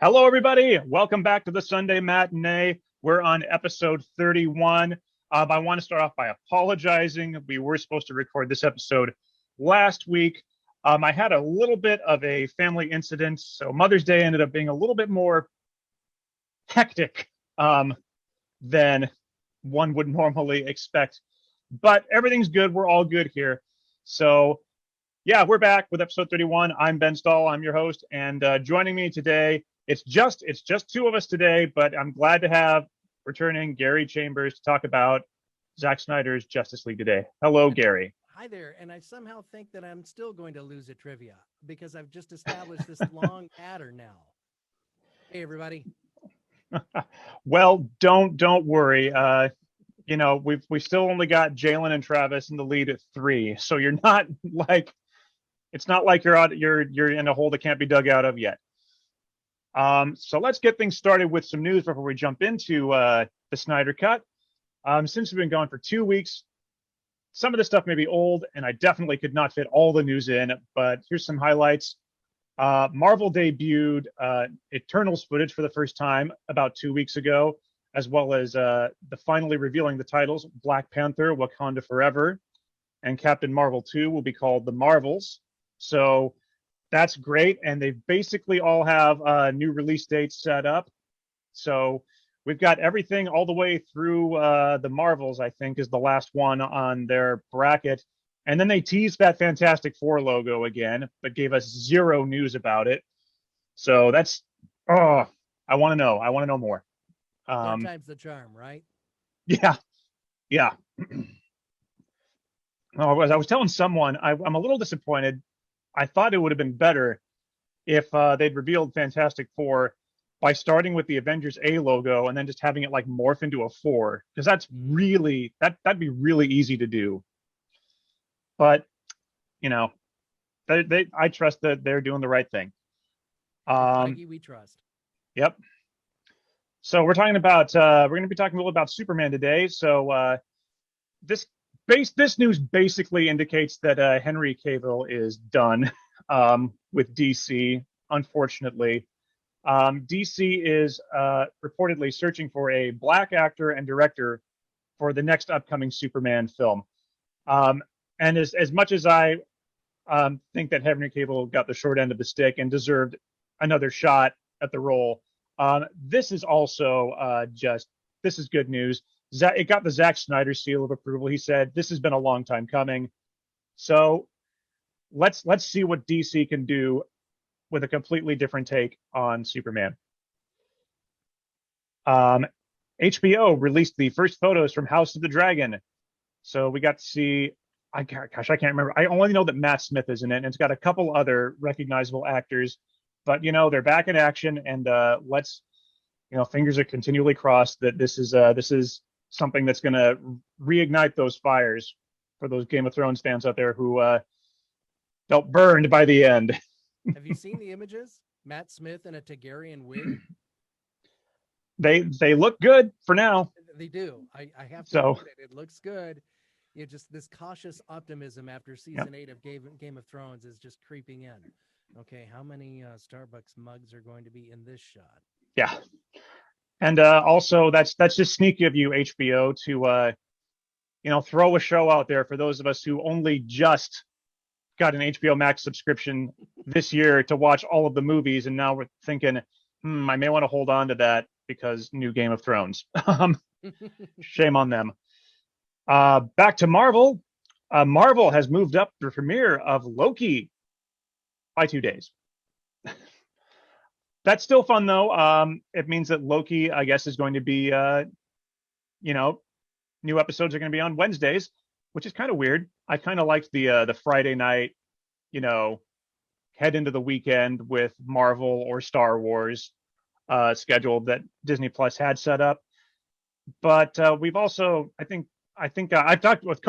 Hello, everybody. Welcome back to the Sunday Matinee. We're on episode 31. I want to start off by apologizing. We were supposed to record this episode last week. I had a little bit of a family incident, so Mother's Day ended up being a little bit more hectic than one would normally expect. But everything's good. We're all good here. So, yeah, we're back with episode 31. I'm Ben Stahl. I'm your host, and joining me today, it's just two of us today, but I'm glad to have returning Gary Chambers to talk about Zack Snyder's Justice League today. Hello, Gary. Hi there. And I somehow think that I'm still going to lose at trivia because I've just established this long pattern now. Hey, everybody. Well, don't worry. We still only got Jalen and Travis in the lead at 3, so you're not like it's not like you're in a hole that can't be dug out of yet. So let's get things started with some news before we jump into the Snyder Cut. Since we've been gone for 2 weeks, some of the stuff may be old, and I definitely could not fit all the news in, but here's some highlights. Marvel debuted Eternals footage for the first time about 2 weeks ago, as well as the finally revealing the titles Black Panther, Wakanda Forever, and Captain Marvel 2 will be called The Marvels. So that's great, and they basically all have new release dates set up. So we've got everything all the way through the Marvels, I think, is the last one on their bracket. And then they teased that Fantastic Four logo again, but gave us zero news about it. So that's, I want to know. I want to know more. Third time's the charm, right? Yeah. I was telling someone, I'm a little disappointed. I thought it would have been better if they'd revealed Fantastic Four by starting with the Avengers A logo and then just having it like morph into a 4, because that'd be really easy to do. But I trust that they're doing the right thing. We trust. Yep. So we're going to be talking a little about Superman today. So this news basically indicates that Henry Cavill is done with DC. Unfortunately, DC is reportedly searching for a black actor and director for the next upcoming Superman film. And as much as I think that Henry Cavill got the short end of the stick and deserved another shot at the role, this is also this is good news. It got the Zack Snyder seal of approval. He said this has been a long time coming. So let's see what DC can do with a completely different take on Superman. HBO released the first photos from House of the Dragon. So we got to see, I can't remember. I only know that Matt Smith is in it, and it's got a couple other recognizable actors. But, they're back in action, and fingers are continually crossed that this is something that's going to reignite those fires for those Game of Thrones fans out there who felt burned by the end. Have you seen the images? Matt Smith in a Targaryen wig? They look good for now. They do. I have to admit it looks good. Just this cautious optimism after season 8 of Game of Thrones is just creeping in. Okay, how many Starbucks mugs are going to be in this shot? Yeah. And also, that's just sneaky of you, HBO, to throw a show out there for those of us who only just got an HBO Max subscription this year to watch all of the movies, and now we're thinking, I may want to hold on to that because new Game of Thrones. Shame on them. Back to Marvel. Marvel has moved up the premiere of Loki by 2 days. That's still fun, though. It means that Loki, I guess, is going to be, new episodes are going to be on Wednesdays, which is kind of weird. I kind of liked the Friday night, head into the weekend with Marvel or Star Wars schedule that Disney Plus had set up. But we've also, I think I've talked with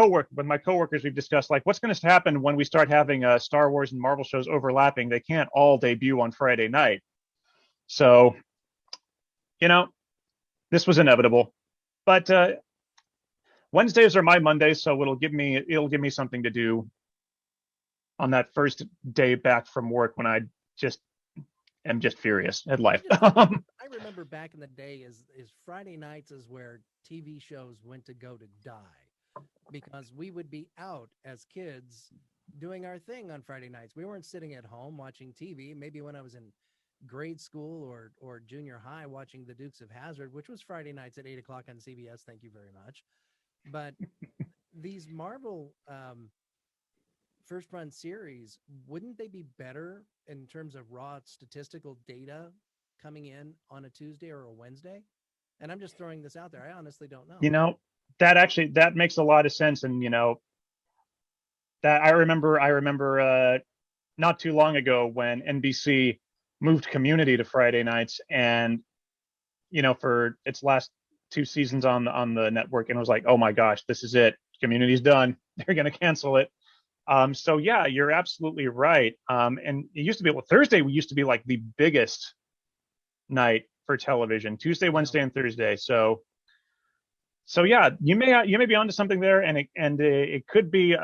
my coworkers. We've discussed what's going to happen when we start having Star Wars and Marvel shows overlapping. They can't all debut on Friday night. So, this was inevitable. But Wednesdays are my Mondays, so it'll give me something to do on that first day back from work when I just am just furious at life. I remember back in the day is Friday nights is where TV shows went to go to die because we would be out as kids doing our thing on Friday nights. We weren't sitting at home watching TV. Maybe when I was in grade school or junior high watching the Dukes of Hazzard, which was Friday nights at 8 o'clock on CBS. Thank you very much. But these Marvel first run series, wouldn't they be better in terms of raw statistical data coming in on a Tuesday or a Wednesday? And I'm just throwing this out there. I honestly don't know. You know, that makes a lot of sense. And that I remember not too long ago when NBC moved Community to Friday nights, and for its last two seasons on the network, and it was like, oh my gosh, this is it. Community's done. They're going to cancel it. So yeah, you're absolutely right. And it used to be, well, Thursday used to be like the biggest night for television. Tuesday, Wednesday, and Thursday. So yeah, you may be onto something there, and it could be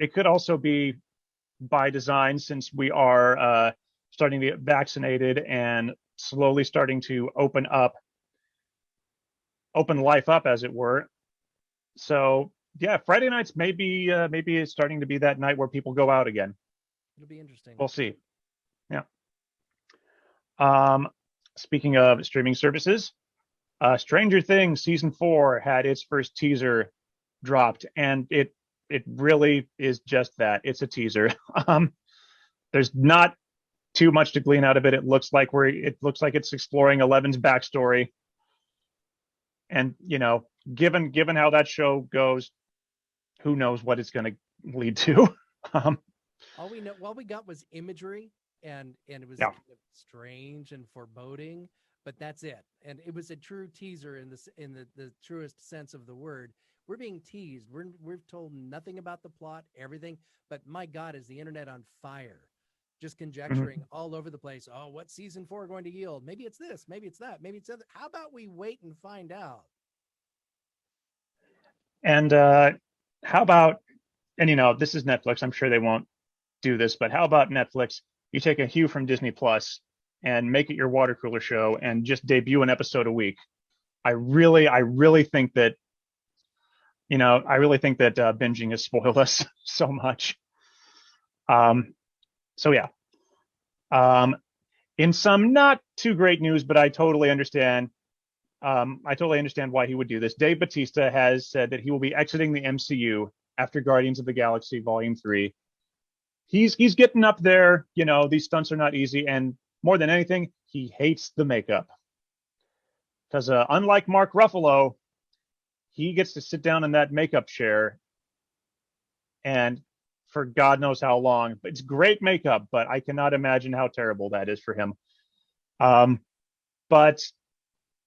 it could also be by design, since we are starting to get vaccinated and slowly starting to open life up, as it were. So yeah, Friday nights maybe it's starting to be that night where people go out again. It'll be interesting. We'll see. Yeah. Um, Speaking of streaming services, Stranger Things season 4 had its first teaser dropped, and it really is just that. It's a teaser. There's not too much to glean out of it. It looks like it's exploring Eleven's backstory, and given how that show goes, who knows what it's going to lead to. All we got was imagery, and it was Yeah. kind of strange and foreboding, but that's it. And it was a true teaser in the truest sense of the word. We're being teased. We're told nothing about the plot, everything. But my God, is the internet on fire? Just conjecturing all over the place. Oh, what's season 4 going to yield? Maybe it's this. Maybe it's that. Maybe it's other. How about we wait and find out? And how about, and this is Netflix. I'm sure they won't do this, but how about Netflix? You take a cue from Disney Plus and make it your water cooler show and just debut an episode a week. I really think that binging has spoiled us so much. So yeah. In some not too great news, but I totally understand. I totally understand why he would do this. Dave Bautista has said that he will be exiting the MCU after Guardians of the Galaxy Volume 3. He's getting up there. These stunts are not easy, and more than anything, he hates the makeup. Because unlike Mark Ruffalo, he gets to sit down in that makeup chair, and for God knows how long. It's great makeup, but I cannot imagine how terrible that is for him. But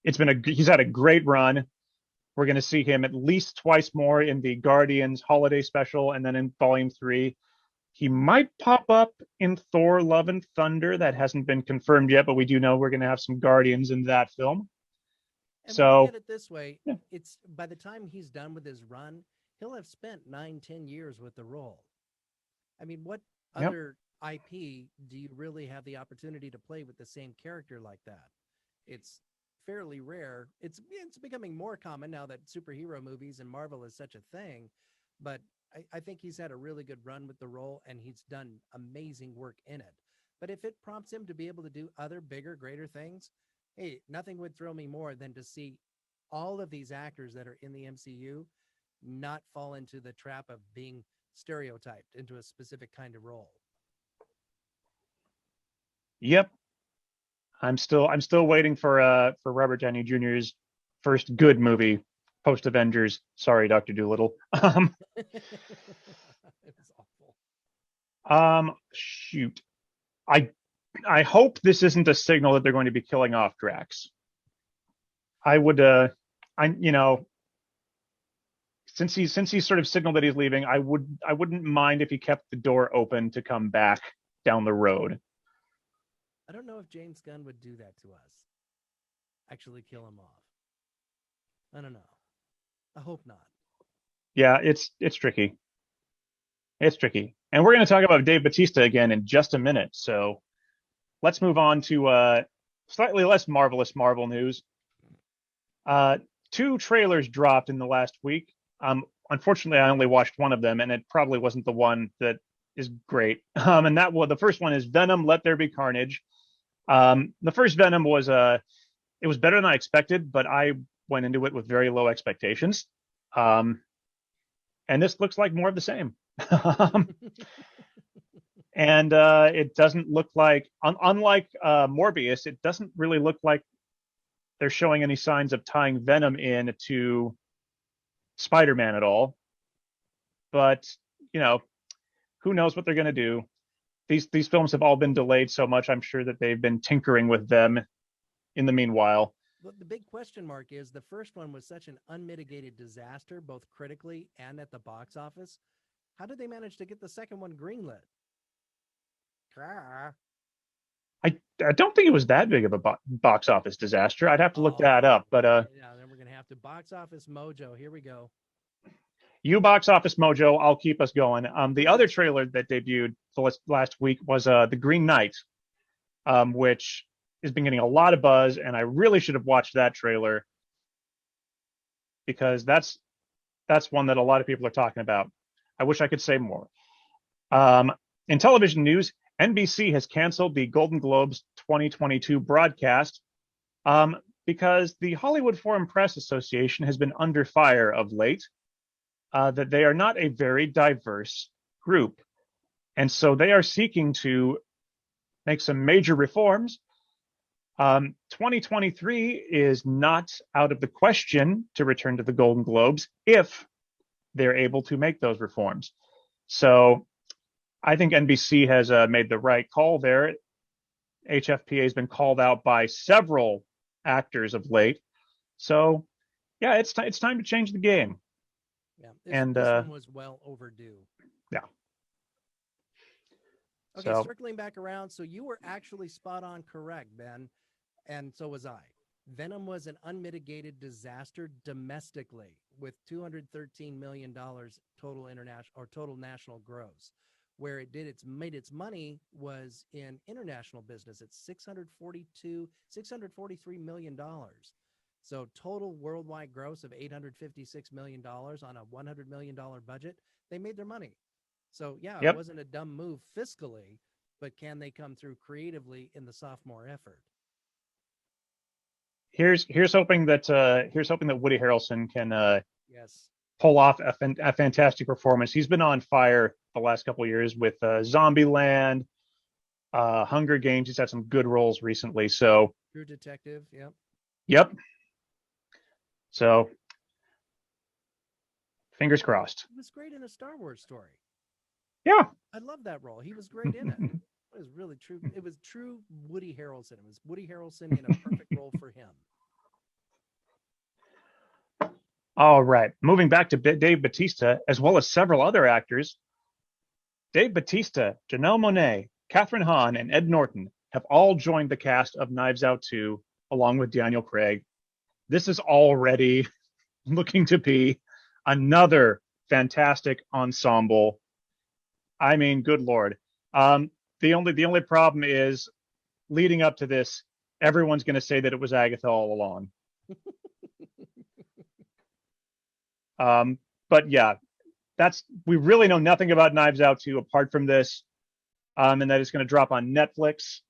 he's had a great run. We're going to see him at least twice more in the Guardians holiday special, and then in Volume 3. He might pop up in Thor: Love and Thunder. That hasn't been confirmed yet, but we do know we're going to have some Guardians in that film. And so look at it this way. Yeah. It's by the time he's done with his run, he'll have spent 9-10 years with the role. I mean, what other IP do you really have the opportunity to play with the same character like that? It's fairly rare. It's becoming more common now that superhero movies and Marvel is such a thing. But I think he's had a really good run with the role, and he's done amazing work in it. But if it prompts him to be able to do other bigger, greater things, hey, nothing would thrill me more than to see all of these actors that are in the MCU not fall into the trap of being stereotyped into a specific kind of role. Yep. I'm still waiting for Robert Downey Jr.'s first good movie post Avengers. Sorry, Dr. Doolittle. It was awful. Shoot. I hope this isn't a signal that they're going to be killing off Drax. I would since he's sort of signaled that he's leaving, I wouldn't mind if he kept the door open to come back down the road. I don't know if James Gunn would do that to us. Actually kill him off. I don't know. I hope not. Yeah, it's tricky. It's tricky. And we're going to talk about Dave Bautista again in just a minute. So let's move on to slightly less marvelous Marvel news. Uh, Two trailers dropped in the last week. Unfortunately, I only watched one of them, and it probably wasn't the one that is great. And that was the first one is Venom: Let There Be Carnage. The first Venom was it was better than I expected, but I went into it with very low expectations. Um, and this looks like more of the same. And it doesn't look like, unlike Morbius, it doesn't really look like they're showing any signs of tying Venom in to Spider-Man at all. But you know, who knows what they're going to do? These films have all been delayed so much. I'm sure that they've been tinkering with them in the meanwhile. But the big question mark is the first one was such an unmitigated disaster, both critically and at the box office. How did they manage to get the second one greenlit? I don't think it was that big of a box office disaster. I'd have to look that up. But yeah, then we're gonna have to box office mojo. Here we go. you box office mojo, I'll keep us going. The other trailer that debuted last week was the Green Knight, which has been getting a lot of buzz, and I really should have watched that trailer because that's one that a lot of people are talking about. I wish I could say more. In television news, NBC has canceled the Golden Globes 2022 broadcast because the Hollywood Foreign Press Association has been under fire of late, that they are not a very diverse group. And so they are seeking to make some major reforms. 2023 is not out of the question to return to the Golden Globes if they're able to make those reforms. So I think NBC has made the right call there. HFPA has been called out by several actors of late. So, yeah, it's time to change the game. Yeah, this one was well overdue. Yeah. Okay, so, circling back around, so you were actually spot on correct, Ben, and so was I. Venom was an unmitigated disaster domestically with $213 million total international or total national gross. Where it made its money was in international business. It's $643 million. So total worldwide gross of $856 million on a $100 million budget. They made their money. So yeah, It wasn't a dumb move fiscally, but can they come through creatively in the sophomore effort? Here's hoping that Woody Harrelson can yes, pull off a fantastic performance. He's been on fire the last couple of years with Zombieland, Hunger Games. He's had some good roles recently. So True Detective, Yep. So fingers crossed. He was great in A Star Wars Story. Yeah. I love that role. He was great in it. It was really true. It was true Woody Harrelson. It was Woody Harrelson in a perfect role for him. All right. Moving back to Dave Bautista, as well as several other actors, Dave Bautista, Janelle Monáe, Catherine Hahn, and Ed Norton have all joined the cast of Knives Out 2, along with Daniel Craig. This is already looking to be another fantastic ensemble. I mean, good Lord. The only problem is leading up to this, everyone's going to say that it was Agatha all along. But yeah, we really know nothing about Knives Out 2 apart from this, and that it's going to drop on Netflix.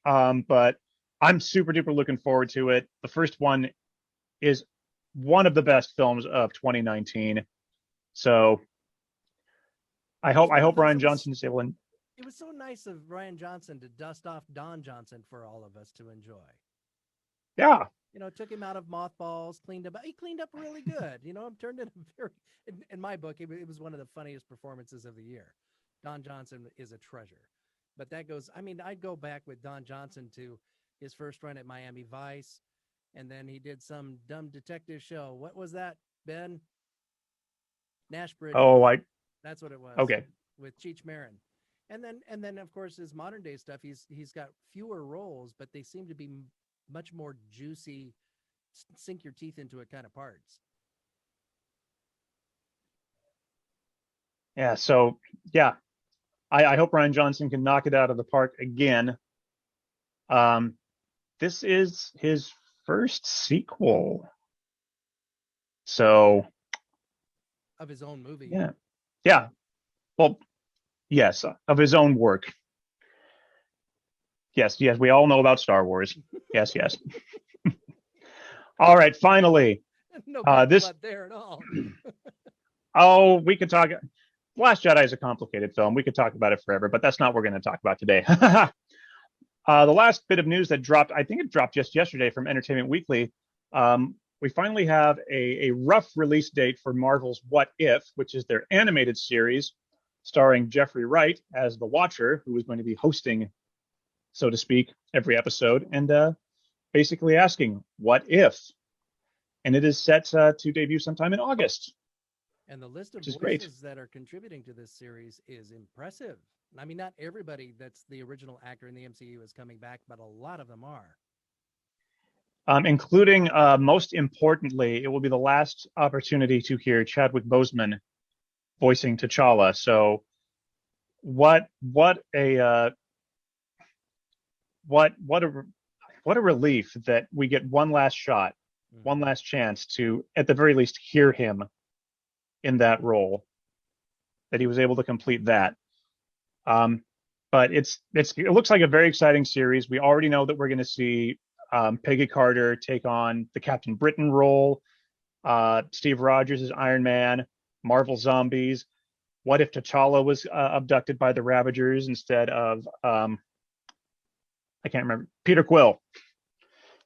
But I'm super duper looking forward to it. The first one is one of the best films of 2019. So I hope Rian Johnson is able to. It was so nice of Rian Johnson to dust off Don Johnson for all of us to enjoy. Yeah. Took him out of mothballs, cleaned up. He cleaned up really good. Turned in in my book, it was one of the funniest performances of the year. Don Johnson is a treasure. But that goes, I'd go back with Don Johnson to his first run at Miami Vice. And then he did some dumb detective show. What was that, Ben? Nash Bridges. Oh, that's what it was. Okay. With Cheech Marin. And then of course his modern day stuff, he's got fewer roles, but they seem to be much more juicy, sink your teeth into it kind of parts. Yeah. So yeah, I hope Ryan Johnson can knock it out of the park again. Um, this is his first sequel. So Of his own movie. yeah, yeah. Well, yes, of his own work. Yes, yes. We all know about Star Wars. Yes, yes. All right. Finally, No buckle this. up there at all. Oh, we could talk. Last Jedi is a complicated film. We could talk about it forever, but that's not what we're going to talk about today. The last bit of news that dropped, I think it dropped just yesterday from Entertainment Weekly. We finally have a rough release date for Marvel's What If, which is their animated series starring Jeffrey Wright as the Watcher, who is going to be hosting, so to speak, every episode and basically asking, what if? And it is set to debut sometime in August, And the list of which is great. voices that are contributing to this series is impressive. I mean, not everybody that's the original actor in the MCU is coming back, but a lot of them are. Including, most importantly, it will be the last opportunity to hear Chadwick Boseman voicing T'Challa. So what a what a what a relief that we get one last shot, one last chance to, at the very least, hear him in that role. That he was able to complete that. Um, but it looks like a very exciting series. We already know that we're going to see Peggy Carter take on the Captain Britain role. Steve Rogers is Iron Man. Marvel Zombies. What if T'Challa was abducted by the Ravagers instead of I can't remember, Peter Quill?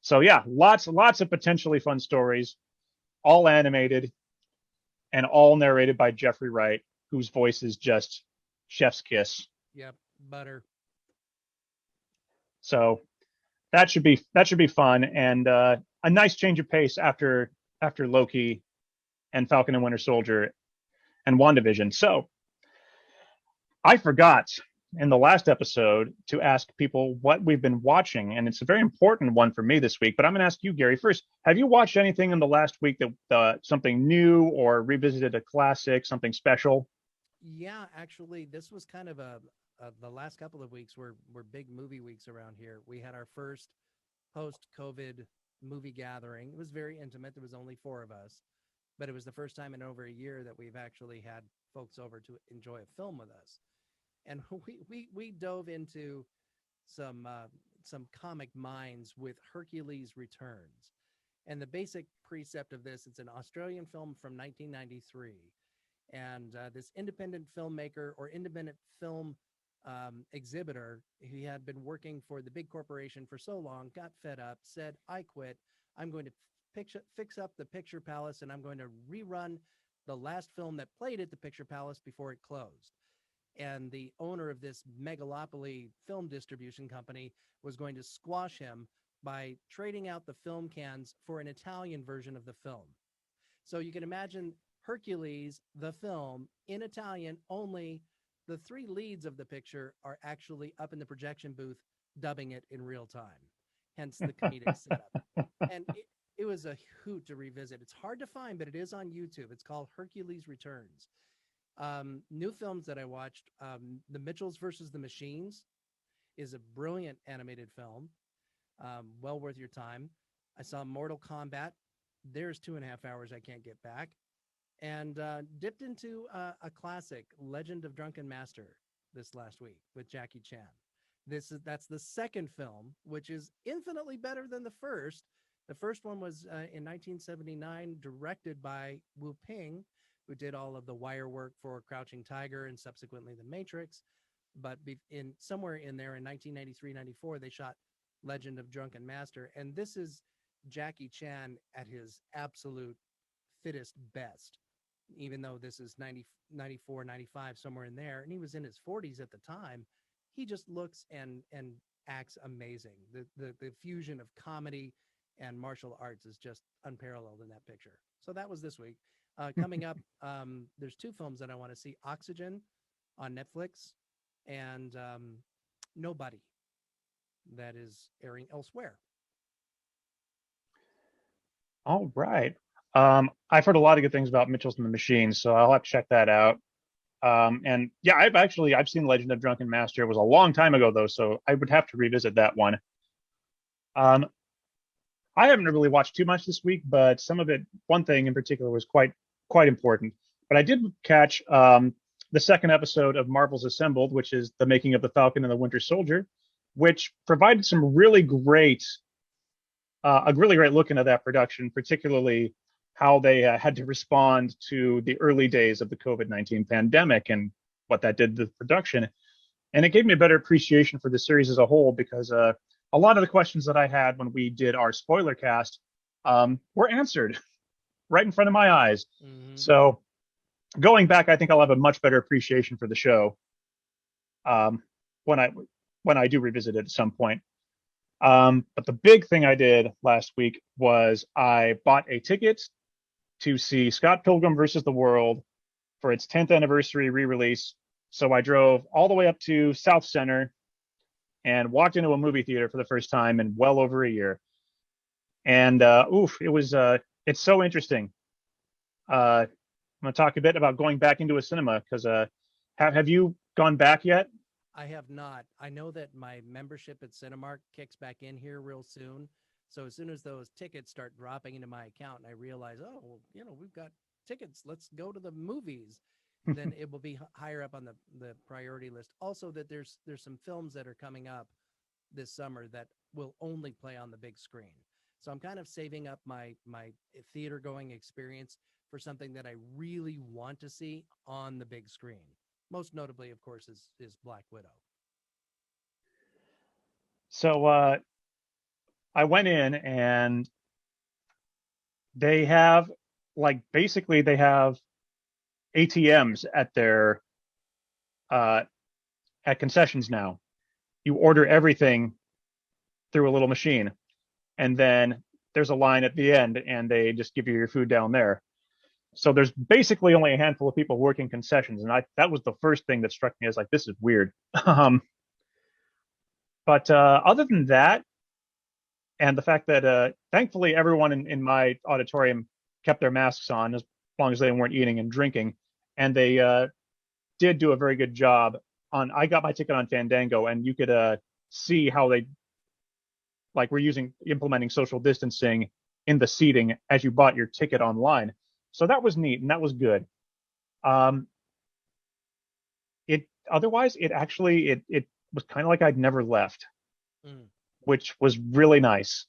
So yeah, lots of potentially fun stories, all animated and all narrated by Jeffrey Wright, whose voice is just chef's kiss. Yep, butter. So that should be fun and a nice change of pace after Loki and Falcon and Winter Soldier and WandaVision. So I forgot in the last episode to ask people what we've been watching, and it's a very important one for me this week. But I'm going to ask you, Gary, first. Have you watched anything in the last week that something new or revisited a classic, something special? Yeah, actually, this was kind of the last couple of weeks were big movie weeks around here. We had our first post-COVID movie gathering. It was very intimate. There was only four of us, but it was the first time in over a year that we've actually had folks over to enjoy a film with us. And we dove into some comic minds with Hercules Returns. And the basic precept of this, it's an Australian film from 1993. And this independent filmmaker or independent film exhibitor, he had been working for the big corporation for so long, got fed up, said, I quit. I'm going to fix up the Picture Palace and I'm going to rerun the last film that played at the Picture Palace before it closed. And the owner of this megalopoly film distribution company was going to squash him by trading out the film cans for an Italian version of the film. So you can imagine Hercules, the film, in Italian, only the three leads of the picture are actually up in the projection booth dubbing it in real time, hence the comedic setup. And it was a hoot to revisit. It's hard to find, but it is on YouTube. It's called Hercules Returns. New films that I watched, The Mitchells versus the Machines is a brilliant animated film, well worth your time. I saw Mortal Kombat. There's 2.5 hours I can't get back. And dipped into a classic, Legend of Drunken Master, this last week with Jackie Chan. That's the second film, which is infinitely better than the first. The first one was in 1979, directed by Wu Ping, who did all of the wire work for Crouching Tiger and subsequently The Matrix. But in somewhere in there in 1993-94, they shot Legend of Drunken Master, and this is Jackie Chan at his absolute fittest best, even though this is 90, 94, 95, somewhere in there, and he was in his 40s at the time. He just looks and acts amazing. The fusion of comedy and martial arts is just unparalleled in that picture. So that was this week. Coming up, there's two films that I want to see: Oxygen on Netflix and Nobody, that is airing elsewhere. All right. I've heard a lot of good things about Mitchells and the Machines, so I'll have to check that out. And yeah, I've seen Legend of Drunken Master. It was a long time ago though, so I would have to revisit that one. Um, I haven't really watched too much this week, but some of it, one thing in particular, was quite important. But I did catch the second episode of Marvel's Assembled, which is the making of the Falcon and the Winter Soldier, which provided some really great, a really great look into that production, particularly how they had to respond to the early days of the COVID-19 pandemic and what that did to the production. And it gave me a better appreciation for the series as a whole because a lot of the questions that I had when we did our spoiler cast were answered right in front of my eyes. Mm-hmm. So going back, I think I'll have a much better appreciation for the show um, when I do revisit it at some point. But the big thing I did last week was I bought a ticket to see Scott Pilgrim versus the World for its 10th anniversary re-release. So I drove all the way up to South Center and walked into a movie theater for the first time in well over a year. And it's so interesting. I'm going to talk a bit about going back into a cinema because have you gone back yet? I have not. I know that my membership at Cinemark kicks back in here real soon. So as soon as those tickets start dropping into my account and I realize, oh, well, we've got tickets, let's go to the movies, then it will be higher up on the priority list. Also that there's some films that are coming up this summer that will only play on the big screen. So I'm kind of saving up my theater going experience for something that I really want to see on the big screen. Most notably, of course, is Black Widow. So I went in and they have basically they have ATMs uh, at concessions now. You order everything through a little machine, and then there's a line at the end, and they just give you your food down there. So there's basically only a handful of people working concessions, and that was the first thing that struck me as like this is weird. Um, but other than that, and the fact that thankfully everyone in my auditorium kept their masks on as long as they weren't eating and drinking, and they did do a very good job on. I got my ticket on Fandango, and you could see how they were implementing social distancing in the seating as you bought your ticket online. So that was neat and that was good. Um, it otherwise it actually it was kind of like I'd never left, Mm. which was really nice.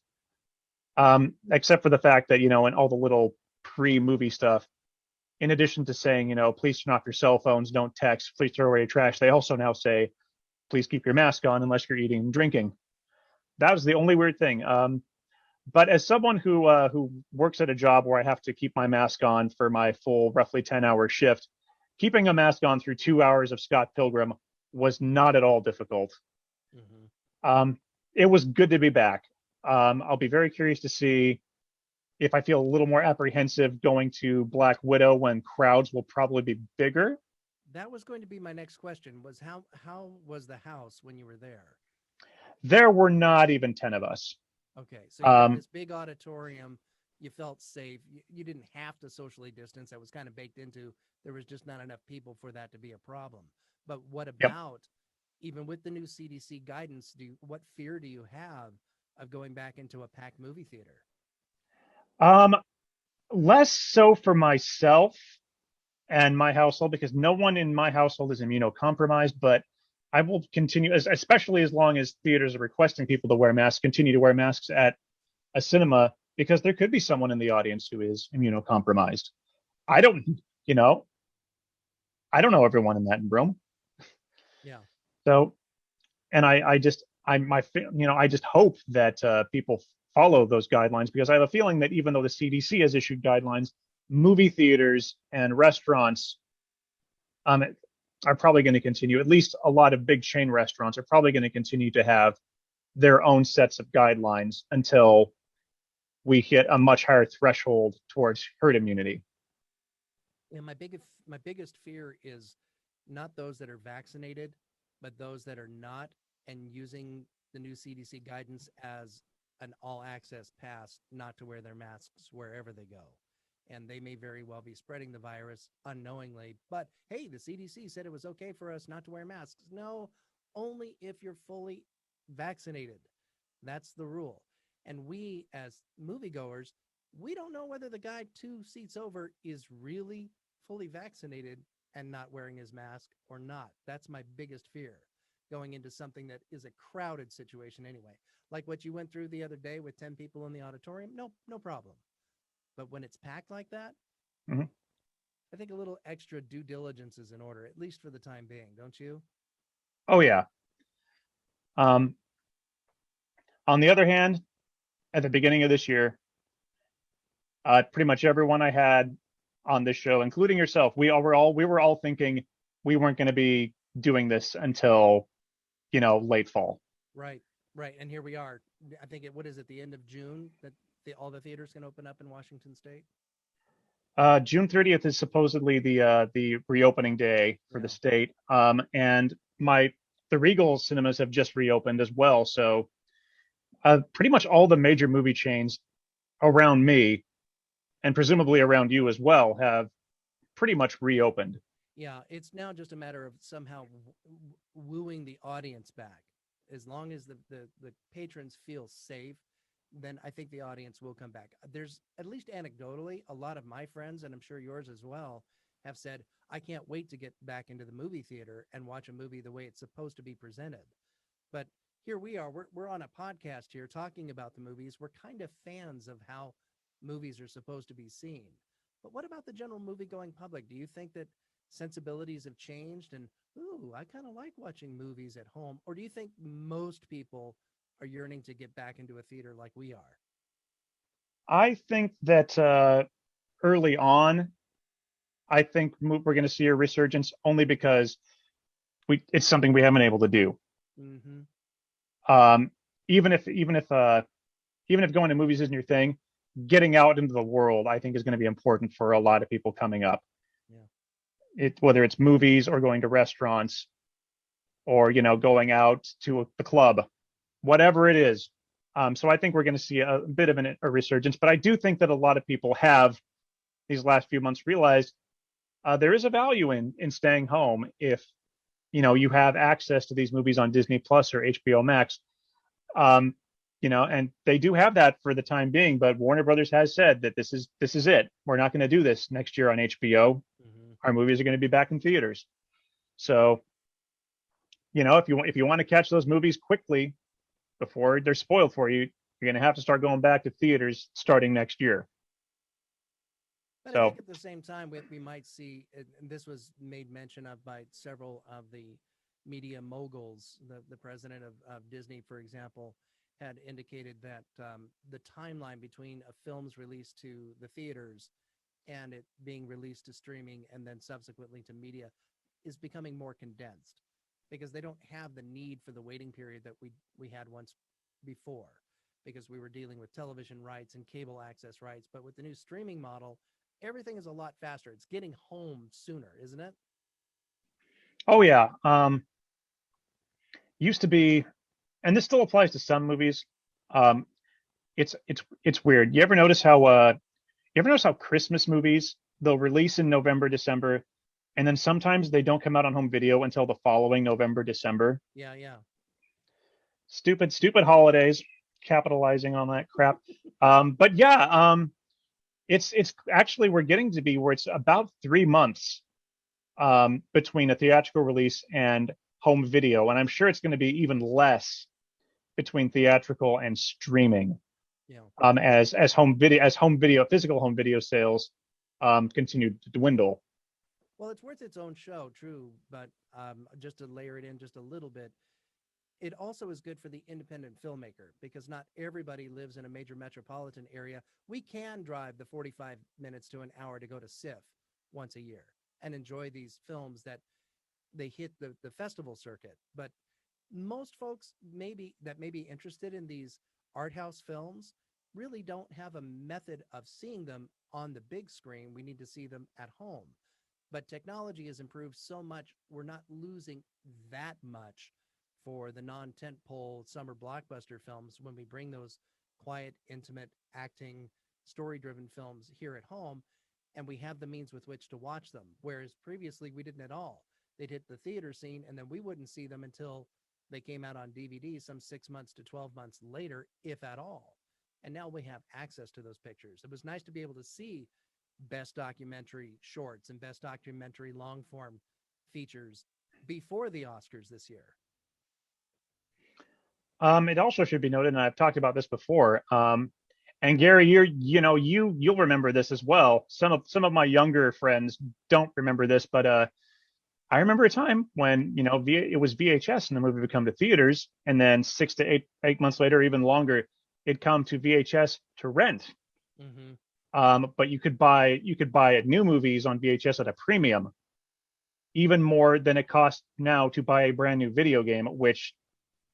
Except for the fact that and all the little pre-movie stuff. In addition to saying please turn off your cell phones, don't text, please throw away your trash, they also now say please keep your mask on unless you're eating and drinking. That was the only weird thing. But as someone who works at a job where I have to keep my mask on for my full roughly 10-hour shift, keeping a mask on through 2 hours of Scott Pilgrim was not at all difficult. Mm-hmm. It was good to be back. I'll be very curious to see if I feel a little more apprehensive going to Black Widow when crowds will probably be bigger. That was going to be my next question. Was how was the house when you were there? There were not even 10 of us. Okay, so you're in Um, this big auditorium. You felt safe. You didn't have to socially distance. That was kind of baked into. There was just not enough people for that to be a problem. But what yep. about, even with the new CDC guidance? What fear do you have of going back into a packed movie theater? Um, Less so for myself and my household because no one in my household is immunocompromised, but I will continue, especially as long as theaters are requesting people to wear masks, continue to wear masks at a cinema because there could be someone in the audience who is immunocompromised. I don't, you know, I don't know everyone in that room. Yeah. So, and I just, I just hope that people follow those guidelines because I have a feeling that even though the CDC has issued guidelines, movie theaters and restaurants um, are probably going to continue. At least a lot of big chain restaurants are probably going to continue to have their own sets of guidelines until we hit a much higher threshold towards herd immunity. And my biggest fear is not those that are vaccinated, but those that are not, and using the new CDC guidance as an all access pass not to wear their masks wherever they go. and they may very well be spreading the virus unknowingly. But hey, the CDC said it was okay for us not to wear masks. No, only if you're fully vaccinated. That's the rule. And we, as moviegoers, we don't know whether the guy 2 seats over is really fully vaccinated and not wearing his mask or not. That's my biggest fear going into something that is a crowded situation anyway. Like what you went through the other day with 10 people in the auditorium, no problem. But when it's packed like that, Mhm. I think a little extra due diligence is in order, at least for the time being, don't you? Oh yeah. Um, on the other hand, at the beginning of this year, pretty much everyone I had on this show, including yourself, we were all thinking we weren't going to be doing this until late fall. Right, right. And here we are. I think what is it, the end of June that all the theaters can open up in Washington State? June 30th is supposedly the reopening day for the Yeah. state. And the Regal cinemas have just reopened as well. So pretty much all the major movie chains around me and presumably around you as well have pretty much reopened. Yeah, it's now just a matter of somehow wooing the audience back. As long as the patrons feel safe, then I think the audience will come back. There's, at least anecdotally, a lot of my friends, and I'm sure yours as well, have said, I can't wait to get back into the movie theater and watch a movie the way it's supposed to be presented. But here we are, we're on a podcast here talking about the movies. We're kind of fans of how movies are supposed to be seen. But what about the general movie going public? Do you think that sensibilities have changed and, ooh, I kind of like watching movies at home? Or do you think most people are yearning to get back into a theater like we are? I think that early on, I think we're going to see a resurgence only because it's something we haven't been able to do. Mm-hmm. Um, even if going to movies isn't your thing, getting out into the world, I think, is going to be important for a lot of people coming up. Yeah. Whether it's movies or going to restaurants or going out to the club, whatever it is. So I think we're going to see a bit of a resurgence, but I do think that a lot of people have these last few months realized there is a value in staying home if you have access to these movies on Disney Plus or HBO Max. Um, and they do have that for the time being, but Warner Brothers has said that this is it. We're not going to do this next year on HBO. Mm-hmm. Our movies are going to be back in theaters. So, if you want to catch those movies quickly before they're spoiled for you, you're going to have to start going back to theaters starting next year. But I So, think at the same time, we might see, and this was made mention of by several of the media moguls. The president of Disney, for example, had indicated that the timeline between a film's release to the theaters and it being released to streaming and then subsequently to media is becoming more condensed because they don't have the need for the waiting period that we had once before because we were dealing with television rights and cable access rights. But with the new streaming model, everything is a lot faster. It's getting home sooner, isn't it? oh yeah, used to be, and this still applies to some movies. Um, it's weird. You ever notice how Christmas movies they'll release in November, December, and then sometimes they don't come out on home video until the following November, December. Yeah, yeah. Stupid holidays, capitalizing on that crap. But yeah, it's actually we're getting to be where it's about 3 months between a theatrical release and home video, and I'm sure it's going to be even less between theatrical and streaming Yeah. as physical home video sales continue to dwindle. Well, it's worth its own show, true, but just to layer it in just a little bit, it also is good for the independent filmmaker because not everybody lives in a major metropolitan area. We can drive the 45 minutes to an hour to go to SIFF once a year and enjoy these films that they hit the festival circuit. But most folks may be interested in these art house films really don't have a method of seeing them on the big screen. We need to see them at home. But technology has improved so much, we're not losing that much for the non-tentpole summer blockbuster films when we bring those quiet, intimate, acting, story-driven films here at home. and we have the means with which to watch them. Whereas previously we didn't at all. They'd hit the theater scene, and then we wouldn't see them until they came out on DVD some 6 months to 12 months later, if at all. And now we have access to those pictures. It was nice to be able to see best documentary shorts and best documentary long form features before the Oscars this year. It also should be noted, and I've talked about this before. And Gary, you'll remember this as well. Some of my younger friends don't remember this, but I remember a time when it was VHS and the movie would come to theaters, and then 6 to 8 months later, even longer, it'd come to VHS to rent. But you could buy new movies on VHS at a premium, even more than it costs now to buy a brand new video game, which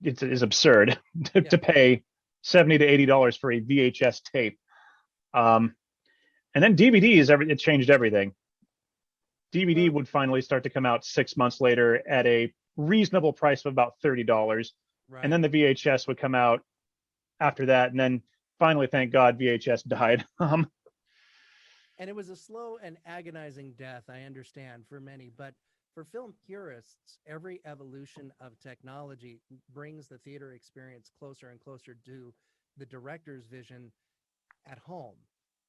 is absurd to pay $70 to $80 for a VHS tape. And then DVDs, it changed everything. DVD would finally start to come out 6 months later at a reasonable price of about $30. Right. And then the VHS would come out after that. And then finally, thank God, VHS died. And it was a slow and agonizing death, I understand, for many. But for film purists, every evolution of technology brings the theater experience closer and closer to the director's vision at home.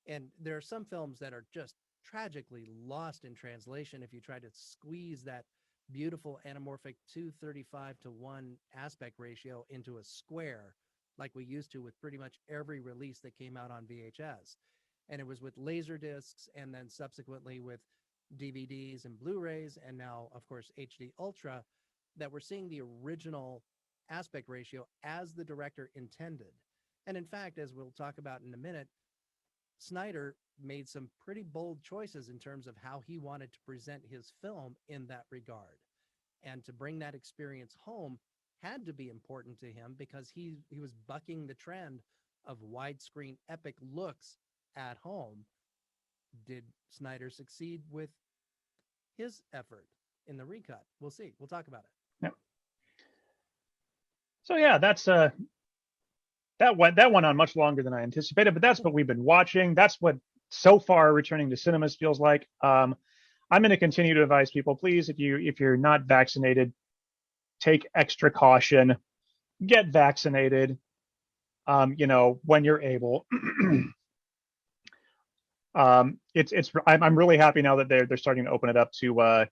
And there are some films that are just tragically lost in translation if you try to squeeze that beautiful anamorphic 2:35:1 aspect ratio into a square like we used to with pretty much every release that came out on VHS. And it was with laser discs and then subsequently with DVDs and Blu-rays and now, of course, HD Ultra that we're seeing the original aspect ratio as the director intended. And in fact, as we'll talk about in a minute, Snyder made some pretty bold choices in terms of how he wanted to present his film in that regard. And to bring that experience home had to be important to him because he was bucking the trend of widescreen epic looks at home. Did Snyder succeed with his effort in the recut? We'll see. We'll talk about it. Yep. So yeah, that's that went on much longer than I anticipated, but that's what we've been watching. That's what so far returning to cinemas feels like. I'm going to continue to advise people, please, if you're not vaccinated, take extra caution, get vaccinated, when you're able. I'm really happy now that they're starting to open it up to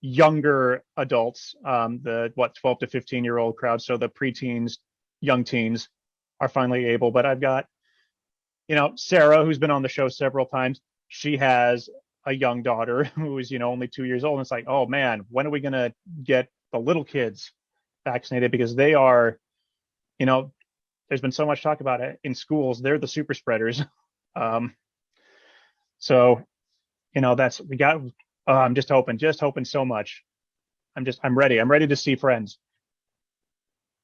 younger adults, the 12 to 15-year-old crowd. So the preteens, young teens are finally able. But I've got, Sarah, who's been on the show several times. She has a young daughter who is, only 2 years old. And it's like, oh man, when are we going to get the little kids vaccinated? Because they are, there's been so much talk about it in schools. They're the super spreaders. So, I'm just hoping so much. I'm ready. I'm ready to see friends.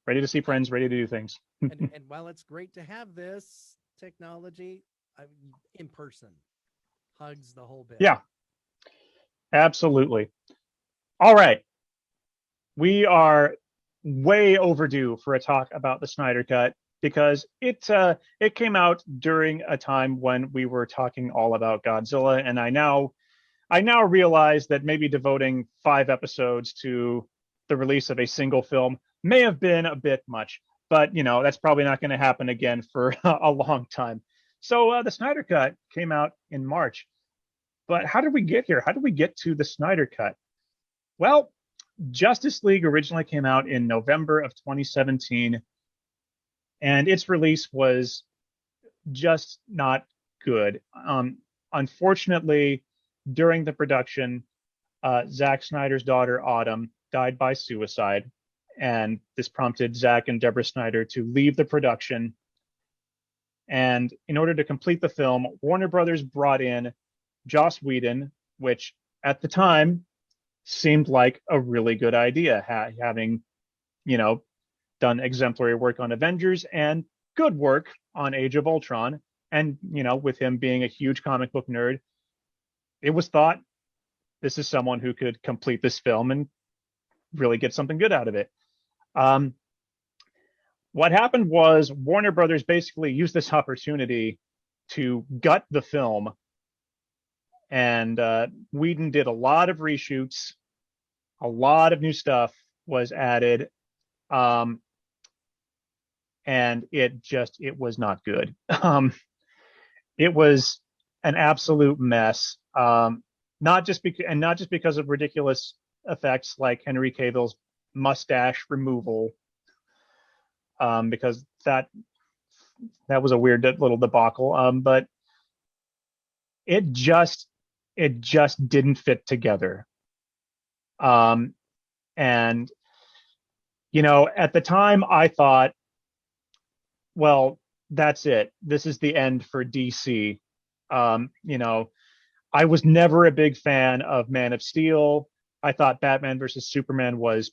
Ready to do things. and while it's great to have this technology in person, hugs the whole bit. Yeah, absolutely. All right. We are way overdue for a talk about the Snyder Cut because it came out during a time when we were talking all about Godzilla, and I now realize that maybe devoting 5 episodes to the release of a single film may have been a bit much, but that's probably not going to happen again for a long time. So the Snyder Cut came out in March, but how did we get here? How did we get to the Snyder Cut? Well, Justice League originally came out in November of 2017, and its release was just not good. Unfortunately, during the production, Zack Snyder's daughter, Autumn, died by suicide, and this prompted Zack and Deborah Snyder to leave the production. And in order to complete the film, Warner Brothers brought in Joss Whedon, which at the time seemed like a really good idea, having, done exemplary work on Avengers and good work on Age of Ultron. And, with him being a huge comic book nerd, it was thought this is someone who could complete this film and really get something good out of it. What happened was Warner Brothers basically used this opportunity to gut the film and Whedon did a lot of reshoots, a lot of new stuff was added, and it was not good. It was an absolute mess. Not just because of ridiculous effects like Henry Cavill's mustache removal, because that was a weird little debacle. But it just didn't fit together. And at the time I thought, well, that's it. This is the end for DC. I was never a big fan of Man of Steel. I thought Batman versus Superman was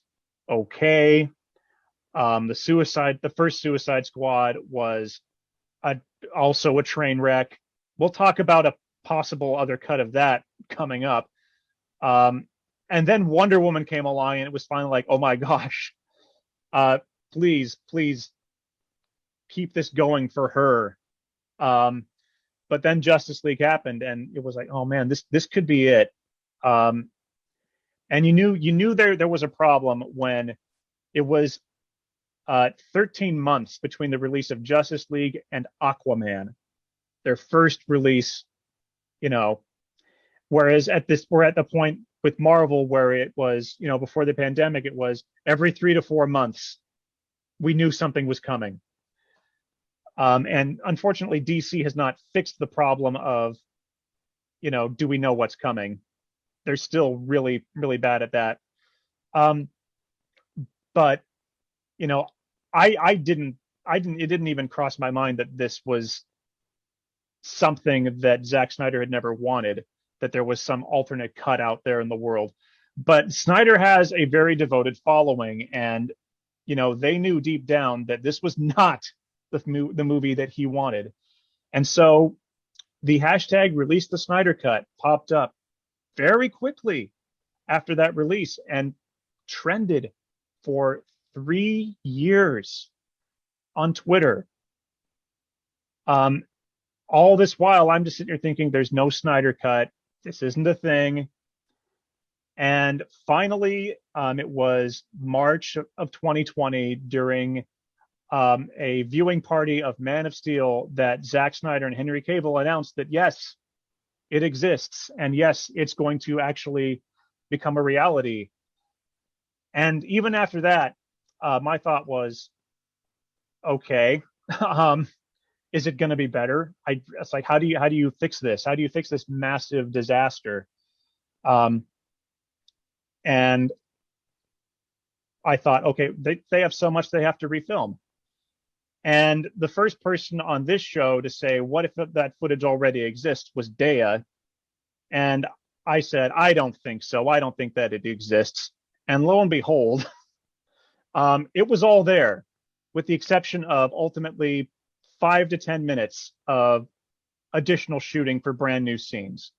okay. The first Suicide Squad was also a train wreck. We'll talk about a possible other cut of that coming up. And then Wonder Woman came along, and it was finally like, oh my gosh, please keep this going for her. But then Justice League happened, and it was like, oh man, this could be it. And you knew there was a problem when it was 13 months between the release of Justice League and Aquaman, their first release. Whereas we're at the point with Marvel where it was, before the pandemic, it was every 3 to 4 months we knew something was coming. And unfortunately, DC has not fixed the problem of, do we know what's coming? They're still really, really bad at that. But it didn't even cross my mind that this was something that Zack Snyder had never wanted, that there was some alternate cut out there in the world. But Snyder has a very devoted following, and they knew deep down that this was not the movie that he wanted. And so the hashtag release the Snyder cut popped up very quickly after that release and trended for 3 years on Twitter. All this while, I'm just sitting here thinking, there's no Snyder cut. This isn't a thing. And finally, it was March of 2020 during a viewing party of Man of Steel that Zack Snyder and Henry Cavill announced that, yes, it exists. And yes, it's going to actually become a reality. And even after that, my thought was, okay, is it going to be better? It's like, how do you fix this? How do you fix this massive disaster? And I thought, okay, they have so much they have to refilm. And the first person on this show to say, what if that footage already exists, was Dea. And I said, I don't think so. I don't think that it exists. And lo and behold, it was all there, with the exception of ultimately 5 to 10 minutes of additional shooting for brand new scenes.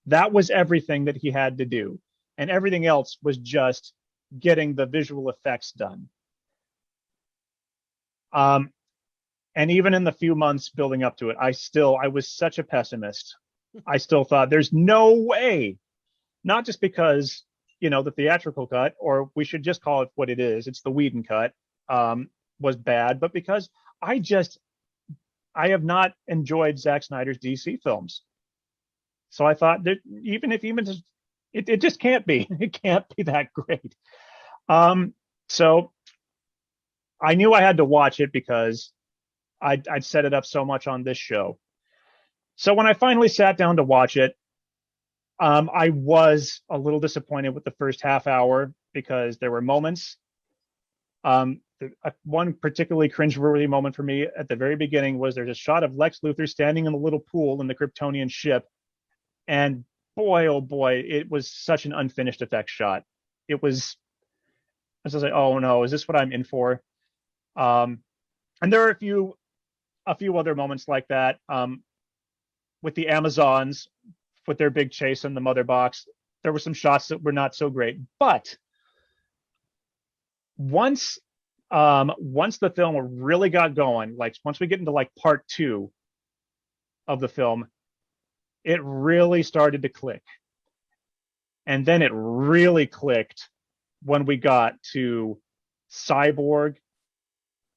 That was everything that he had to do. And everything else was just getting the visual effects done. And even in the few months building up to it, I was such a pessimist. I still thought there's no way, not just because, the theatrical cut, or we should just call it what it is, it's the Whedon cut, was bad, but because I have not enjoyed Zack Snyder's DC films. So I thought that it just can't be. It can't be that great. So I knew I had to watch it because I'd set it up so much on this show. So when I finally sat down to watch it, I was a little disappointed with the first half hour because there were moments. One particularly cringeworthy moment for me at the very beginning was there's a shot of Lex Luthor standing in a little pool in the Kryptonian ship. And boy, oh boy, it was such an unfinished effects shot. I was like, oh no, is this what I'm in for? And there are a few other moments like that. With the Amazons, with their big chase in the mother box, there were some shots that were not so great. But once the film really got going, like once we get into like part 2 of the film, it really started to click. And then it really clicked when we got to Cyborg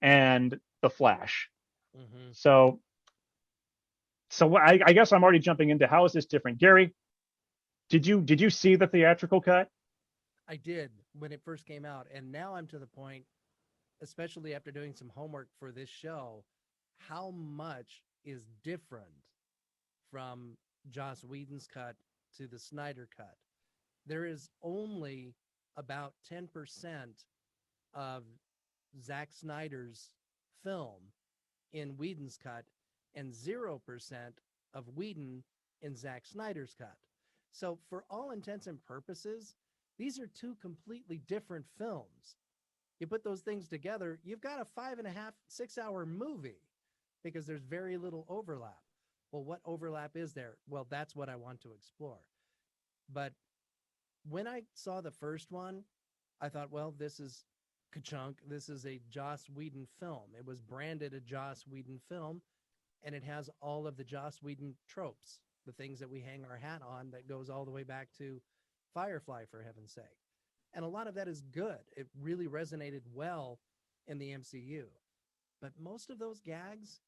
and the Flash. Hmm. So, I guess I'm already jumping into how is this different, Gary? Did you see the theatrical cut? I did when it first came out, and now I'm to the point, especially after doing some homework for this show, how much is different from Joss Whedon's cut to the Snyder cut. There is only about 10% of Zack Snyder's film in Whedon's cut and 0% of Whedon in Zack Snyder's cut. So, for all intents and purposes, these are two completely different films. You put those things together, you've got a 5.5, 6 hour movie because there's very little overlap. Well, what overlap is there? Well, that's what I want to explore. But when I saw the first one, I thought, well, this is ka-chunk. This is a Joss Whedon film. It was branded a Joss Whedon film, and it has all of the Joss Whedon tropes, the things that we hang our hat on that goes all the way back to Firefly, for heaven's sake. And a lot of that is good. It really resonated well in the MCU. But most of those gags,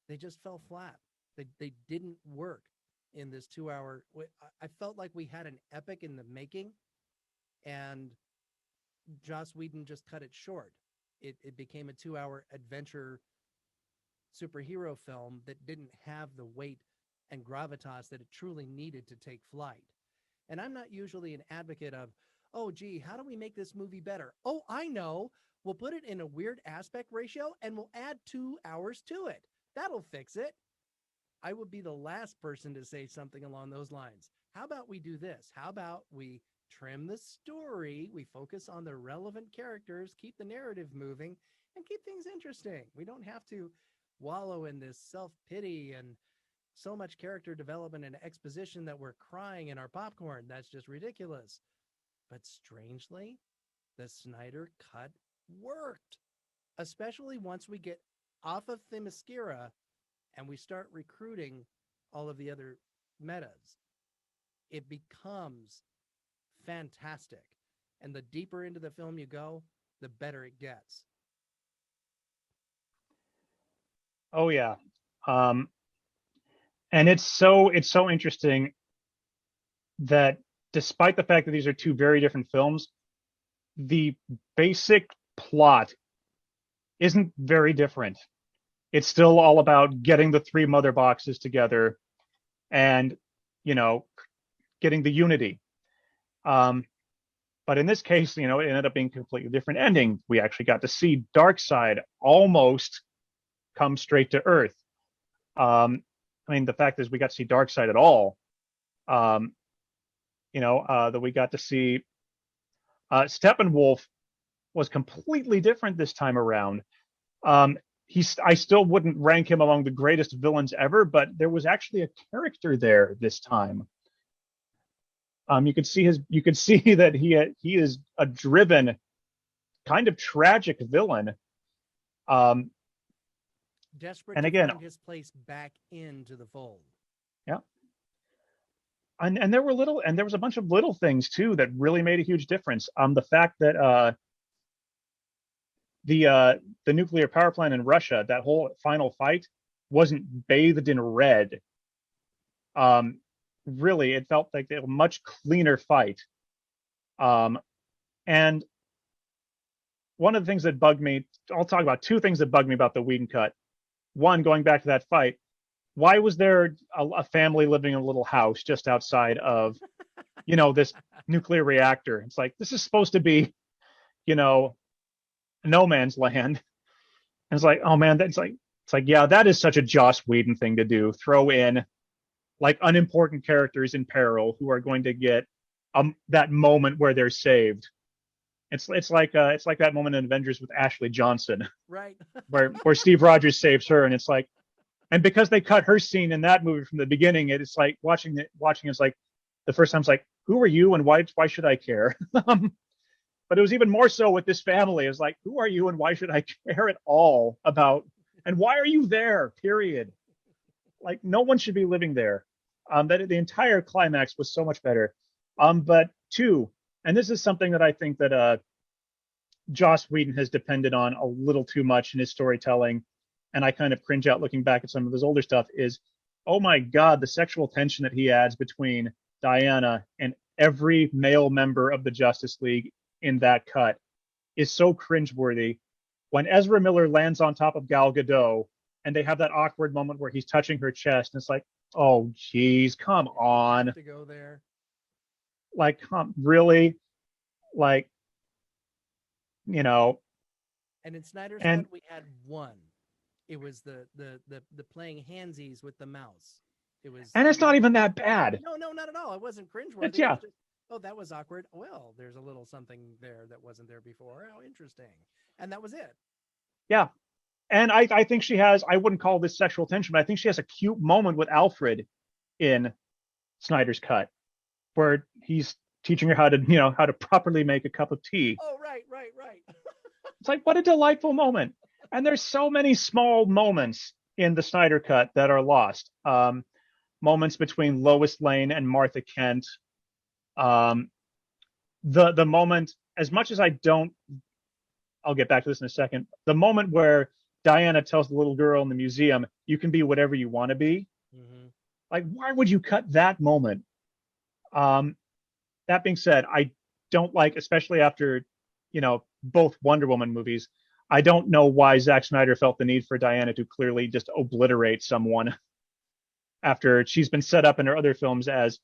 they just fell flat. They didn't work in this 2 hour. I felt like we had an epic in the making, and Joss Whedon just cut it short. It became a 2 hour adventure superhero film that didn't have the weight and gravitas that it truly needed to take flight. And I'm not usually an advocate of, oh, gee, how do we make this movie better? Oh, I know. We'll put it in a weird aspect ratio and we'll add 2 hours to it. That'll fix it. I would be the last person to say something along those lines. How about we do this? How about we trim the story? We focus on the relevant characters, keep the narrative moving, and keep things interesting. We don't have to wallow in this self-pity and so much character development and exposition that we're crying in our popcorn. That's just ridiculous. But strangely, the Snyder cut worked, especially once we get off of Themyscira and we start recruiting all of the other metas. It becomes fantastic. And the deeper into the film you go, the better it gets. Oh yeah. Um, and it's so interesting that despite the fact that these are two very different films, the basic plot isn't very different. It's still all about getting the three mother boxes together and, you know, getting the unity. Um, but in this case, it ended up being a completely different ending. We actually got to see Darkseid almost come straight to Earth. I mean, the fact is we got to see Darkseid at all. Um, that we got to see Steppenwolf was completely different this time around. I still wouldn't rank him among the greatest villains ever, but there was actually a character there this time. You could see that he is a driven, kind of tragic villain. Um, Desperate and to again, find his place back into the fold. yeah, and there was a bunch of little things too that really made a huge difference. The fact that the nuclear power plant in Russia, that whole final fight wasn't bathed in red. Um, Really, it felt like a much cleaner fight. Um, and one of the things that bugged me, I'll talk about two things that bugged me about the Whedon cut. One, going back to that fight, why was there a family living in a little house just outside of, this nuclear reactor? It's like, this is supposed to be, you know, no man's land. And it's like, oh man, yeah, that is such a Joss Whedon thing to do. Throw in like unimportant characters in peril who are going to get that moment where they're saved. It's like that moment in Avengers with Ashley Johnson, Right. where Steve Rogers saves her, and it's like, and because they cut her scene in that movie from the beginning, it's like watching it's like the first time it's like, who are you and why should I care? But it was even more so with this family. It's like, who are you and why should I care at all about, and why are you there? Period. Like no one should be living there. That the entire climax was so much better. But two, and this is something that I think that Joss Whedon has depended on a little too much in his storytelling, and I kind of cringe out looking back at some of his older stuff, is, oh my God, the sexual tension that he adds between Diana and every male member of the Justice League in that cut is so cringeworthy. When Ezra Miller lands on top of Gal Gadot and they have that awkward moment where he's touching her chest, and it's like, oh, geez, come on. To go there. Like, really? Like, And in Snyder's and cut, we had one. It was the playing handsies with the mouse. It was, and it's not even that bad. No, not at all. It wasn't cringeworthy. Yeah. It was just, oh, that was awkward. Well, there's a little something there that wasn't there before. How interesting. And that was it. Yeah. And I think she has, I wouldn't call this sexual tension, but I think she has a cute moment with Alfred in Snyder's cut where he's teaching her how to properly make a cup of tea. Oh, right. It's like, what a delightful moment. And there's so many small moments in the Snyder cut that are lost. Moments between Lois Lane and Martha Kent. The moment, as much as I'll get back to this in a second. The moment where Diana tells the little girl in the museum, you can be whatever you want to be. Mm-hmm. Like, why would you cut that moment? That being said, I don't like, especially after, both Wonder Woman movies, I don't know why Zack Snyder felt the need for Diana to clearly just obliterate someone after she's been set up in her other films as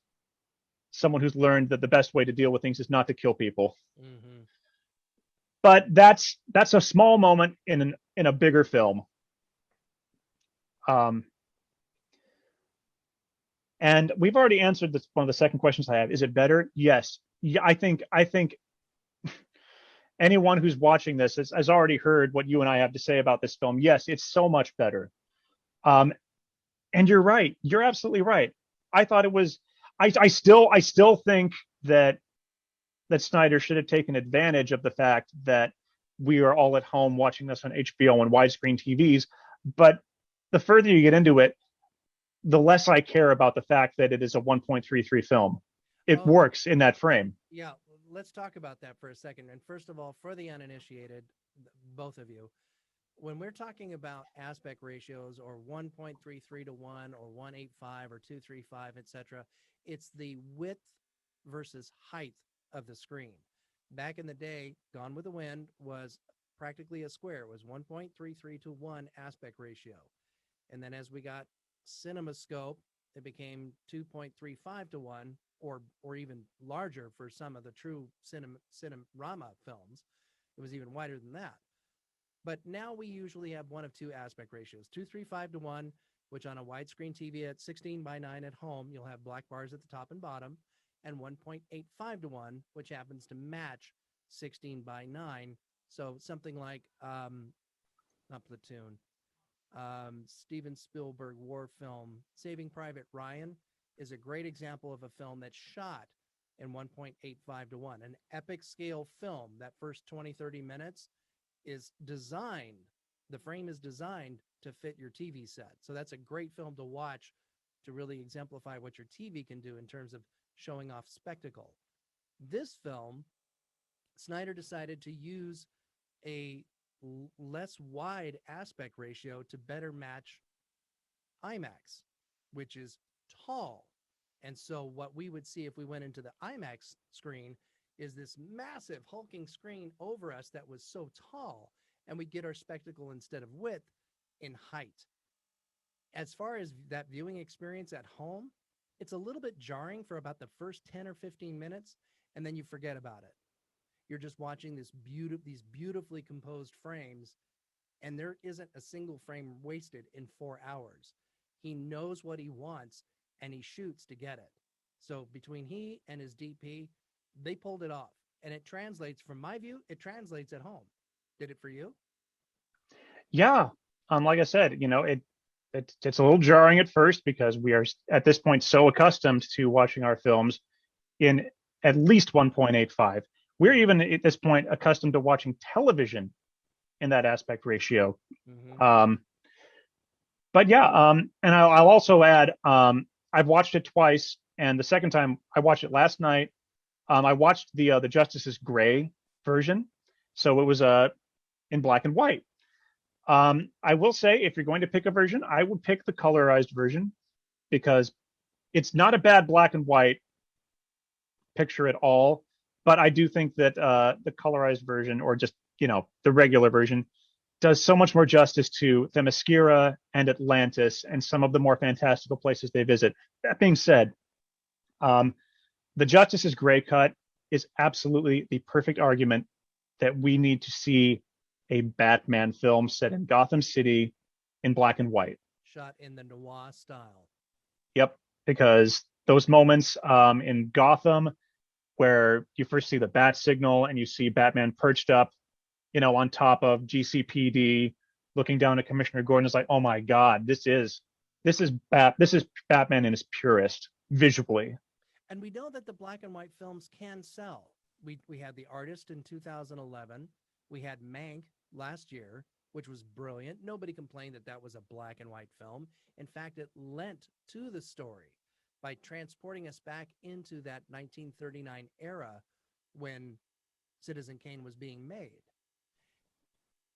someone who's learned that the best way to deal with things is not to kill people. Mm-hmm. But that's a small moment in a bigger film. And we've already answered this, one of the second questions I have. Is it better? Yes. Yeah, I think anyone who's watching this has already heard what you and I have to say about this film. Yes, it's so much better. And you're right. You're absolutely right. I thought it was. I still think that Snyder should have taken advantage of the fact that we are all at home watching this on HBO and widescreen TVs. But the further you get into it, the less I care about the fact that it is a 1.33 film. It works in that frame. Yeah, let's talk about that for a second. And first of all, for the uninitiated, both of you, when we're talking about aspect ratios or 1.33 to 1 or 185 or 235, etc., it's the width versus height of the screen. Back in the day, Gone with the Wind was practically a square. It was 1.33 to 1 aspect ratio. And then as we got CinemaScope, it became 2.35 to 1 or even larger for some of the true Cinerama films. It was even wider than that. But now we usually have one of two aspect ratios, 235 to 1, which on a widescreen TV at 16 by 9 at home, you'll have black bars at the top and bottom, and 1.85 to 1, which happens to match 16 by 9. So something like, not Platoon, Steven Spielberg war film, Saving Private Ryan, is a great example of a film that's shot in 1.85 to 1. An epic scale film, that first 20, 30 minutes is designed, the frame is designed to fit your TV set. So that's a great film to watch to really exemplify what your TV can do in terms of showing off spectacle. This film, Snyder decided to use a less wide aspect ratio to better match IMAX, which is tall. And so what we would see if we went into the IMAX screen is this massive hulking screen over us that was so tall, and we get our spectacle instead of width in height. As far as that viewing experience at home, it's a little bit jarring for about the first 10 or 15 minutes, and then you forget about it. You're just watching these beautifully composed frames, and there isn't a single frame wasted in 4 hours. He knows what he wants, and he shoots to get it. So between he and his DP, they pulled it off, and it translates, from my view, it translates at home. Did it for you? Yeah. Like I said, it's a little jarring at first because we are at this point so accustomed to watching our films in at least 1.85. We're even at this point accustomed to watching television in that aspect ratio. Mm-hmm. But yeah, and I'll also add, I've watched it twice, and the second time I watched it last night. I watched the Justice's Gray version, so it was in black and white. I will say, if you're going to pick a version, I would pick the colorized version because it's not a bad black and white picture at all. But I do think that the colorized version, or just the regular version, does so much more justice to Themyscira and Atlantis and some of the more fantastical places they visit. That being said, um, the Justice's Gray cut is absolutely the perfect argument that we need to see a Batman film set in Gotham City in black and white. Shot in the noir style. Yep, because those moments in Gotham where you first see the bat signal and you see Batman perched up, on top of GCPD, looking down at Commissioner Gordon, is like, oh my God, this is Batman in his purest visually. And we know that the black and white films can sell. We had The Artist in 2011. We had Mank last year, which was brilliant. Nobody complained that that was a black and white film. In fact, it lent to the story by transporting us back into that 1939 era when Citizen Kane was being made.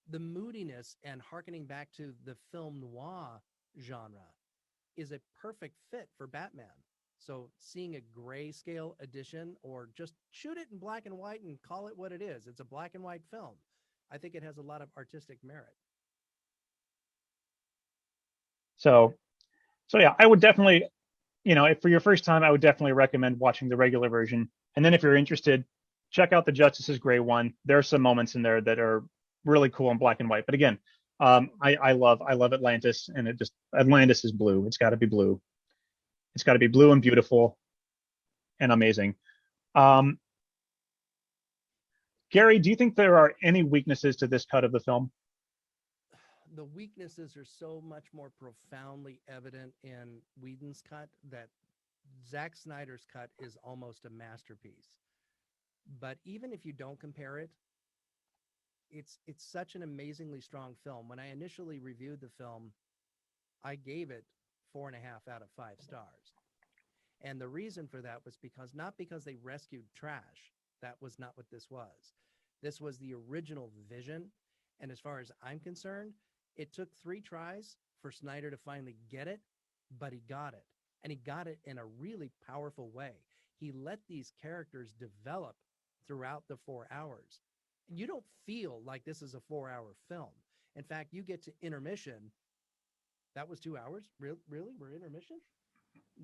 The moodiness and harkening back to the film noir genre is a perfect fit for Batman. So seeing a grayscale edition, or just shoot it in black and white and call it what it is, it's a black and white film. I think it has a lot of artistic merit. So yeah, I would definitely, if for your first time, I would definitely recommend watching the regular version. And then if you're interested, check out the Justice's Gray one. There are some moments in there that are really cool in black and white. But again, I love Atlantis, and Atlantis is blue. It's got to be blue. It's got to be blue and beautiful and amazing. Gary, do you think there are any weaknesses to this cut of the film? The weaknesses are so much more profoundly evident in Whedon's cut that Zack Snyder's cut is almost a masterpiece. But even if you don't compare it, it's such an amazingly strong film. When I initially reviewed the film, I gave it 4.5 out of 5 stars. And the reason for that was not because they rescued trash. That was not what this was. This was the original vision. And as far as I'm concerned, it took 3 tries for Snyder to finally get it, but he got it. And he got it in a really powerful way. He let these characters develop throughout the 4 hours. You don't feel like this is a 4-hour film. In fact, you get to intermission. That was 2 hours? Really? We're intermission?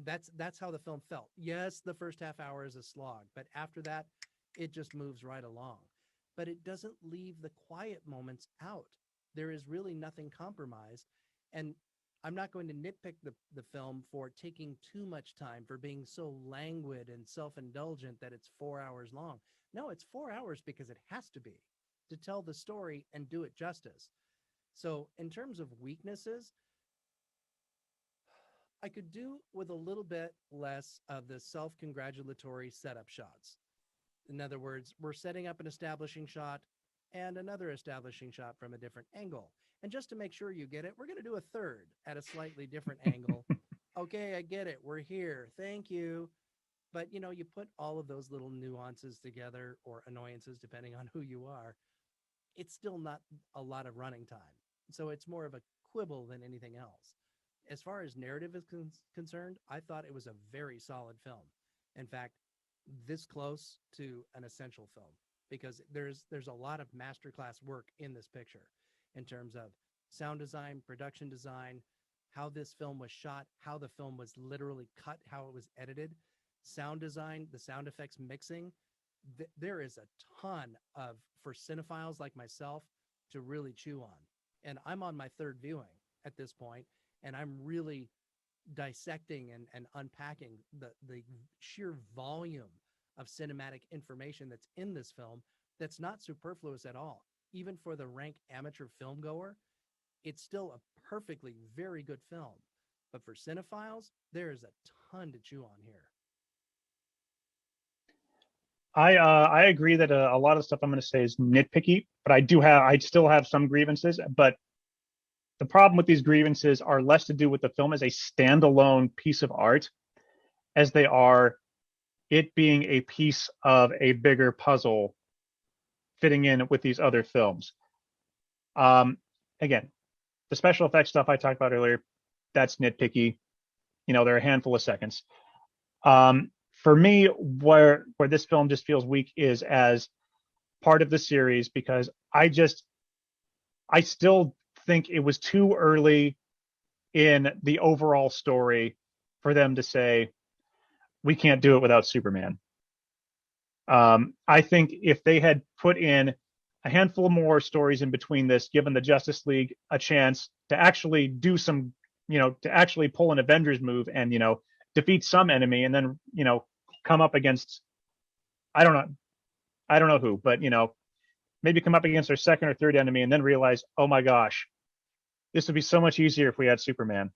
That's how the film felt. Yes, the first half hour is a slog, but after that, it just moves right along. But it doesn't leave the quiet moments out. There is really nothing compromised. And I'm not going to nitpick the film for taking too much time, for being so languid and self-indulgent that it's 4 hours long. No, it's 4 hours because it has to be, to tell the story and do it justice. So in terms of weaknesses, I could do with a little bit less of the self-congratulatory setup shots. In other words, we're setting up an establishing shot and another establishing shot from a different angle. And just to make sure you get it, we're going to do a third at a slightly different angle. Okay, I get it. We're here. Thank you. But, you put all of those little nuances together, or annoyances, depending on who you are, it's still not a lot of running time. So it's more of a quibble than anything else. As far as narrative is concerned, I thought it was a very solid film. In fact, this close to an essential film, because there's a lot of masterclass work in this picture in terms of sound design, production design, how this film was shot, how the film was literally cut, how it was edited, sound design, the sound effects mixing. There is a ton for cinephiles like myself to really chew on. And I'm on my 3rd viewing at this point, and I'm really dissecting and unpacking the sheer volume of cinematic information that's in this film that's not superfluous at all. Even for the rank amateur film goer, it's still a perfectly very good film. But for cinephiles, there is a ton to chew on here. I agree that a lot of the stuff I'm going to say is nitpicky, but I still have some grievances. But the problem with these grievances are less to do with the film as a standalone piece of art as they are it being a piece of a bigger puzzle fitting in with these other films. Um, Again, the special effects stuff I talked about earlier, that's nitpicky. There are a handful of seconds. For me, where this film just feels weak is as part of the series because I still think it was too early in the overall story for them to say we can't do it without Superman. I think if they had put in a handful more stories in between this, given the Justice League a chance to actually do some, to actually pull an Avengers move and, defeat some enemy and then, come up against, I don't know, I don't know who, but, maybe come up against our second or third enemy and then realize, oh my gosh, this would be so much easier if we had Superman.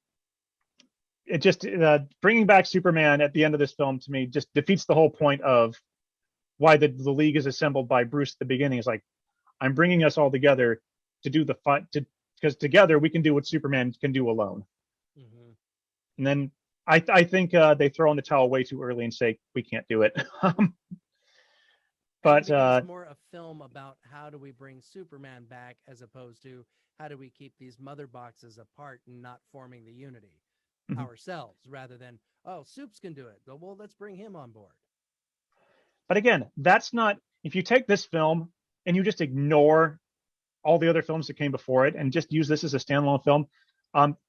It just, bringing back Superman at the end of this film to me just defeats the whole point of why the league is assembled by Bruce at the beginning. Is like, I'm bringing us all together to do the fun, because together we can do what Superman can do alone. Mm-hmm. And then I think they throw in the towel way too early and say we can't do it. And it But becomes more a film about how do we bring Superman back as opposed to how do we keep these mother boxes apart and not forming the unity ourselves rather than, oh, Soups can do it. Well, let's bring him on board. but again, that's not, if you take this film and you just ignore all the other films that came before it and just use this as a standalone film,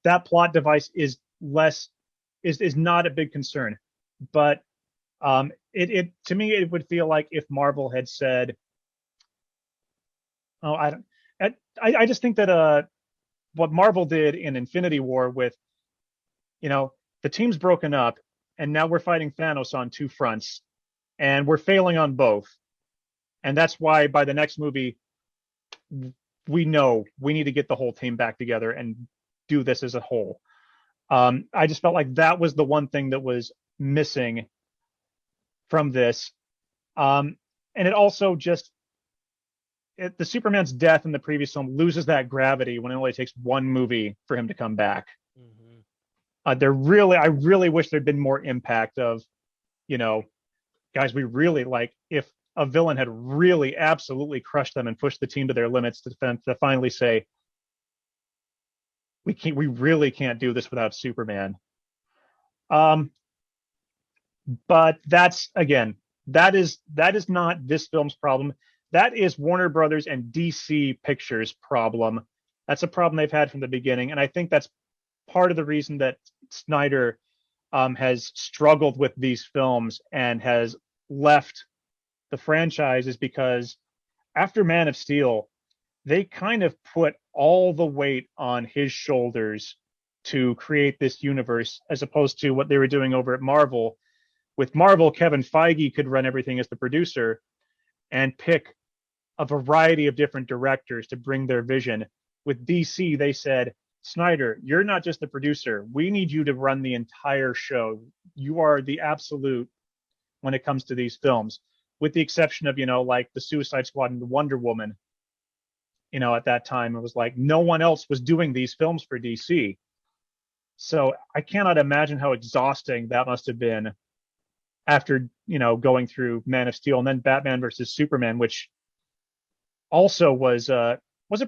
that plot device is not a big concern. But it to me it would feel like if Marvel had said, oh, I don't, I just think that what Marvel did in Infinity War with, you know, the team's broken up and now we're fighting Thanos on two fronts and we're failing on both. And that's why by the next movie, we know we need to get the whole team back together and do this as a whole. I just felt like that was the one thing that was missing from this. And it also just, the Superman's death in the previous film loses that gravity when it only takes one movie for him to come back. Mm-hmm. I really wish there'd been more impact of, you know, guys, we really like if a villain had really absolutely crushed them and pushed the team to their limits to finally say, we really can't do this without Superman. Um, but that's again, that is not this film's problem. That is Warner Brothers and DC Pictures' problem. That's a problem they've had from the beginning, and I think that's part of the reason that Snyder has struggled with these films and has left the franchise is because after Man of Steel, they kind of put all the weight on his shoulders to create this universe as opposed to what they were doing over at Marvel. With Marvel, Kevin Feige could run everything as the producer and pick a variety of different directors to bring their vision. With DC, they said, Snyder, you're not just the producer. We need you to run the entire show. You are the absolute when it comes to these films, with the exception of, like the Suicide Squad and the Wonder Woman. At that time, it was like no one else was doing these films for DC. So I cannot imagine how exhausting that must have been after, going through Man of Steel and then Batman versus Superman, which also was a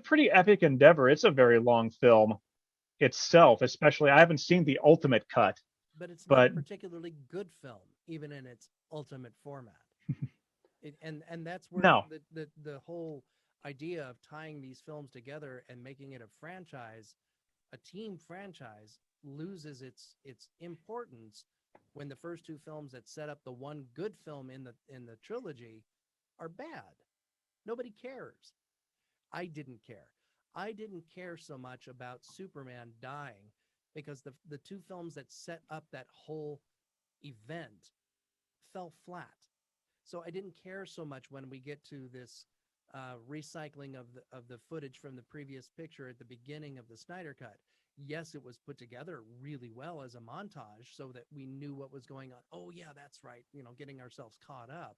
pretty epic endeavor. It's a very long film itself, especially I haven't seen the ultimate cut. But it's not but a particularly good film, even in its ultimate format. And that's where no, the whole idea of tying these films together and making it a franchise, a team franchise, loses its importance when the first two films that set up the one good film in the trilogy are bad. Nobody cares. I didn't care. I didn't care so much about Superman dying because the two films that set up that whole event fell flat. So I didn't care so much when we get to this recycling of the footage from the previous picture at the beginning of the Snyder Cut. Yes, it was put together really well as a montage so that we knew what was going on. Oh yeah, that's right. Getting ourselves caught up.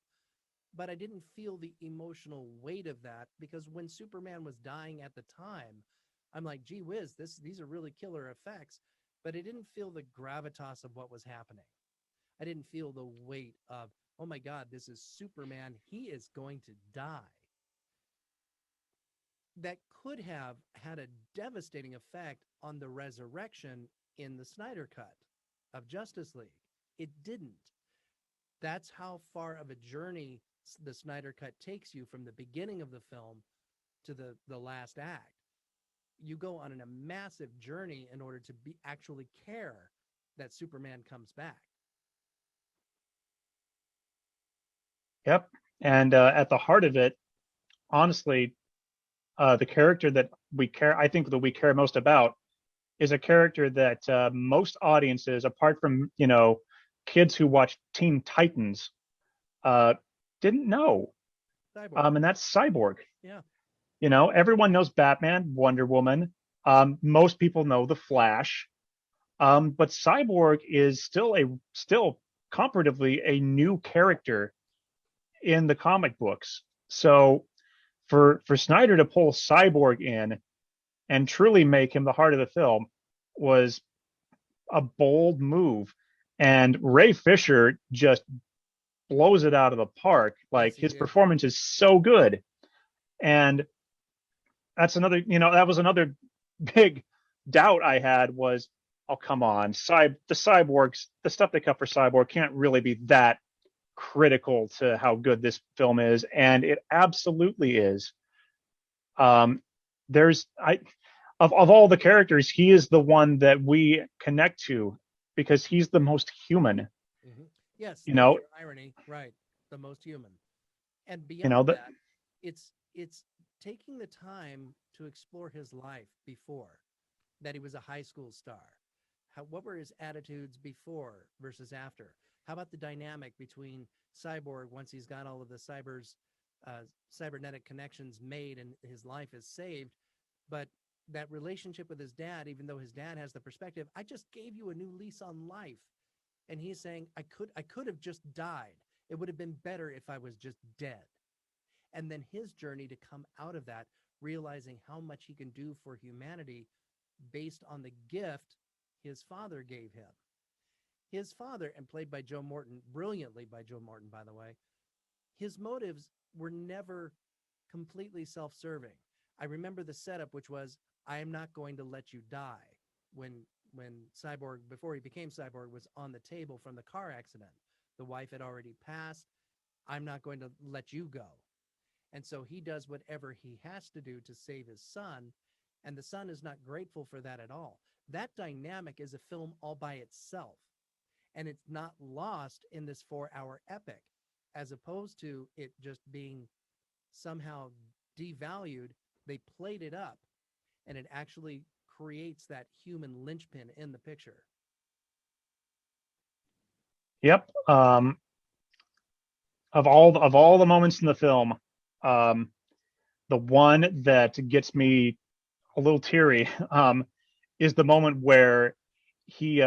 But I didn't feel the emotional weight of that because when Superman was dying at the time, I'm like, gee whiz, these are really killer effects. But I didn't feel the gravitas of what was happening. I didn't feel the weight of, oh my God, this is Superman. He is going to die. That could have had a devastating effect on the resurrection in the Snyder cut of Justice League. It didn't. That's how far of a journey the Snyder cut takes you from the beginning of the film to the last act. You go on a massive journey in order to be actually care that Superman comes back. Yep. And at the heart of it, honestly, the character that we care, I think that we care most about, is a character that most audiences, apart from kids who watch Teen Titans, uh, didn't know, Cyborg. and that's Cyborg. Yeah. Everyone knows Batman, Wonder Woman. Most people know the Flash, but Cyborg is still comparatively a new character in the comic books. So for Snyder to pull Cyborg in and truly make him the heart of the film was a bold move. And Ray Fisher just blows it out of the park. Yes, Like he his did. performance is so good. And that's another, that was another big doubt I had was, oh, come on. The cyborgs, the stuff they cut for Cyborg can't really be that critical to how good this film is. And it absolutely is. Um, there's I of all the characters, he is the one that we connect to because he's the most human. Hmm. Yes, You there's know, your irony, right? The most human. And you beyond know that. that, it's taking the time to explore his life before that he was a high school star. What were his attitudes before versus after? How about the dynamic between Cyborg once he's got all of the cybernetic connections made and his life is saved, but that relationship with his dad, even though his dad has the perspective, I just gave you a new lease on life, and he's saying I could have just died. It would have been better if I was just dead. And then his journey to come out of that, realizing how much he can do for humanity based on the gift his father gave him. His father, and played by Joe Morton, brilliantly by Joe Morton, by the way, his motives were never completely self serving. I remember the setup, which was, I am not going to let you die. When Cyborg, before he became Cyborg, was on the table from the car accident, the wife had already passed. I'm not going to let you go. And so he does whatever he has to do to save his son. And the son is not grateful for that at all. That dynamic is a film all by itself. And it's not lost in this 4 hour epic, as opposed to it just being somehow devalued. They played it up, and it actually creates that human linchpin in the picture. Yep. Of all the moments in the film, um, the one that gets me a little teary is the moment where he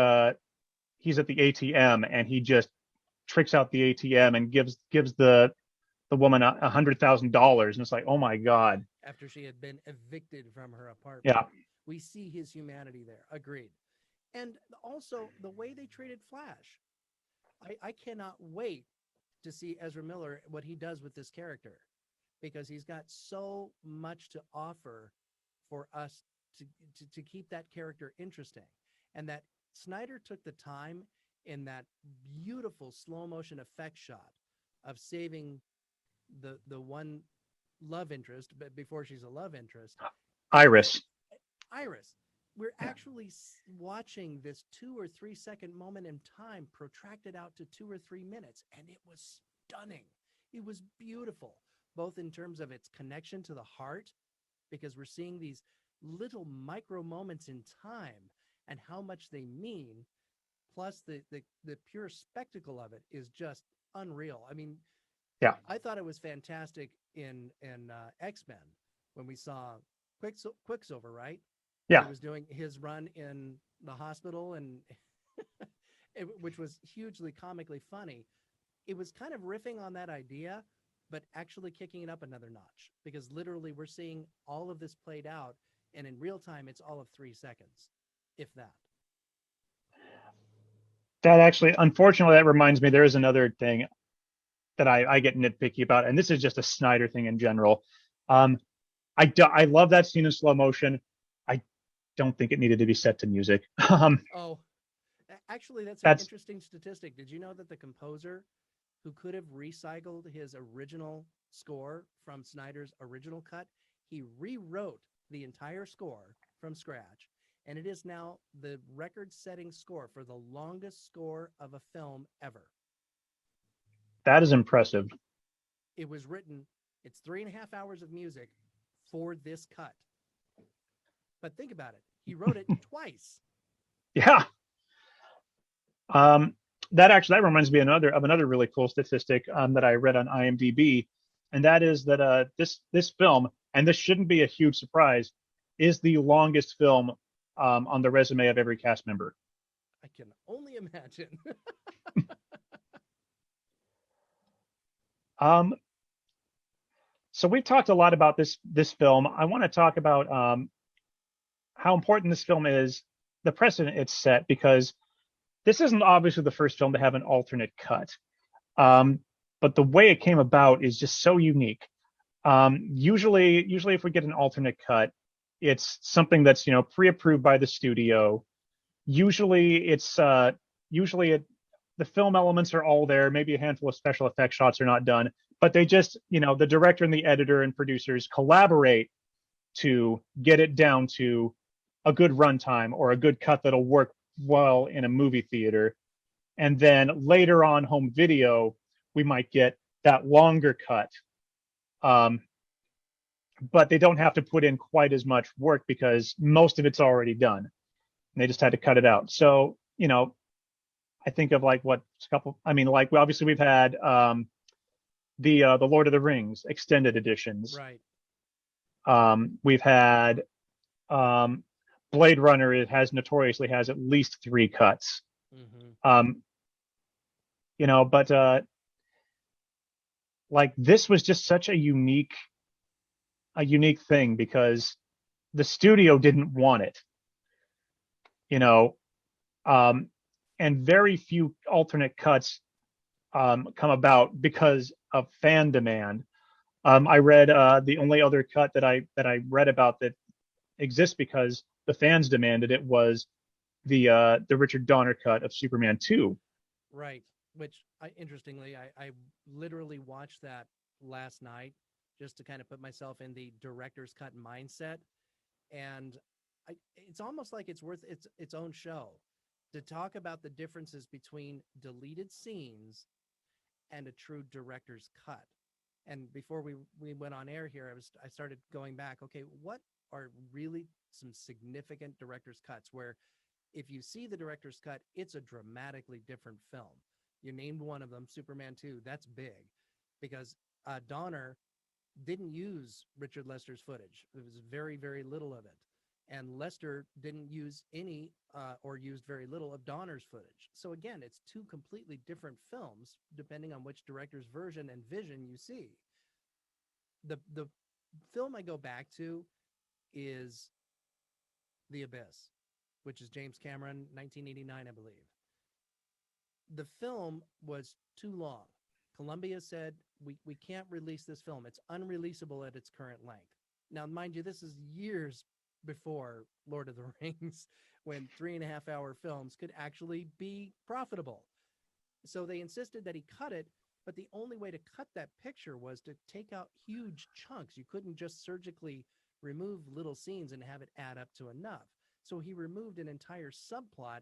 he's at the ATM and he just tricks out the ATM and gives the woman $100,000, and it's like, oh my god. After she had been evicted from her apartment, Yeah. we see his humanity there. Agreed. And also the way they treated Flash. I cannot wait to see Ezra Miller, what he does with this character, because he's got so much to offer for us to keep that character interesting. And that Snyder took the time in that beautiful slow motion effect shot of saving the one love interest, but before she's a love interest, and Iris. Iris. We're Yeah. actually watching this 2 or 3 second moment in time protracted out to 2 or 3 minutes, and it was stunning. It was beautiful, both in terms of its connection to the heart, because we're seeing these little micro moments in time and how much they mean, plus the pure spectacle of it is just unreal. I mean, Yeah. I thought it was fantastic in X-Men when we saw Quicksilver, right? When he Yeah. was doing his run in the hospital, and which was hugely comically funny. It was kind of riffing on that idea, but actually kicking it up another notch, because literally we're seeing all of this played out, and in real time, it's all of 3 seconds, if that. That actually, unfortunately, that reminds me. There is another thing that I get nitpicky about, and this is just a Snyder thing in general. Um, I love that scene in slow motion. I don't think it needed to be set to music. Oh, actually, that's an That's interesting statistic. Did you know that the composer who could have recycled his original score from Snyder's original cut, he rewrote the entire score from scratch, and it is now the record-setting score for the longest score of a film ever. that is impressive. It was written, it's 3.5 hours of music for this cut. But think about it. He wrote it twice. Yeah. Um, that reminds me of another really cool statistic that I read on IMDb, and that is that this film, and this shouldn't be a huge surprise, is the longest film on the resume of every cast member. I can only imagine. Um, so we've talked a lot about this film. I want to talk about how important this film is, the precedent it's set, because this isn't obviously the first film to have an alternate cut. Um, but the way it came about is just so unique. Usually, if we get an alternate cut, it's something that's pre-approved by the studio. Usually, usually it, the film elements are all there. Maybe a handful of special effect shots are not done, but they just the director and the editor and producers collaborate to get it down to a good runtime or a good cut that'll work well in a movie theater. And then later on home video, we might get that longer cut. Um, but they don't have to put in quite as much work because most of it's already done. And they just had to cut it out. So, I think of like what a couple, I mean, like obviously we've had the Lord of the Rings extended editions. Right. We've had um, Blade Runner. It has notoriously has at least three cuts. Mm-hmm. But like this was just such a unique thing because the studio didn't want it, you know, um, and very few alternate cuts come about because of fan demand. I read the only other cut that I read about that exists because the fans demanded it was the Richard Donner cut of Superman 2. Right. Which, interestingly, I literally watched that last night just to kind of put myself in the director's cut mindset. And it's almost like it's worth its own show to talk about the differences between deleted scenes and a true director's cut. And before we went on air here, I started going back. Okay, what are really some significant director's cuts where if you see the director's cut, it's a dramatically different film. You named one of them, Superman 2. That's big because Donner didn't use Richard Lester's footage. There was very, very little of it. And Lester didn't use any or used very little of Donner's footage. So again, it's two completely different films depending on which director's version and vision you see. The film I go back to is The Abyss, which is James Cameron, 1989, I believe. The film was too long. Columbia said, we can't release this film. It's unreleasable at its current length. Now, mind you, this is years before Lord of the Rings, when 3.5 hour films could actually be profitable. So they insisted that he cut it, but the only way to cut that picture was to take out huge chunks. You couldn't just surgically remove little scenes and have it add up to enough. So he removed an entire subplot,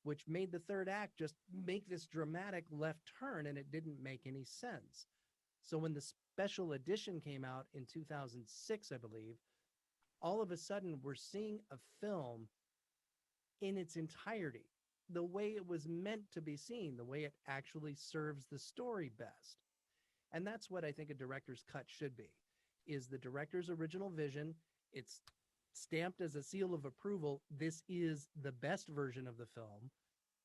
which made the third act just make this dramatic left turn, and it didn't make any sense. So when the special edition came out in 2006, I believe, all of a sudden we're seeing a film in its entirety, the way it was meant to be seen, the way it actually serves the story best. And that's what I think a director's cut should be, is the director's original vision. It's stamped as a seal of approval. This is the best version of the film.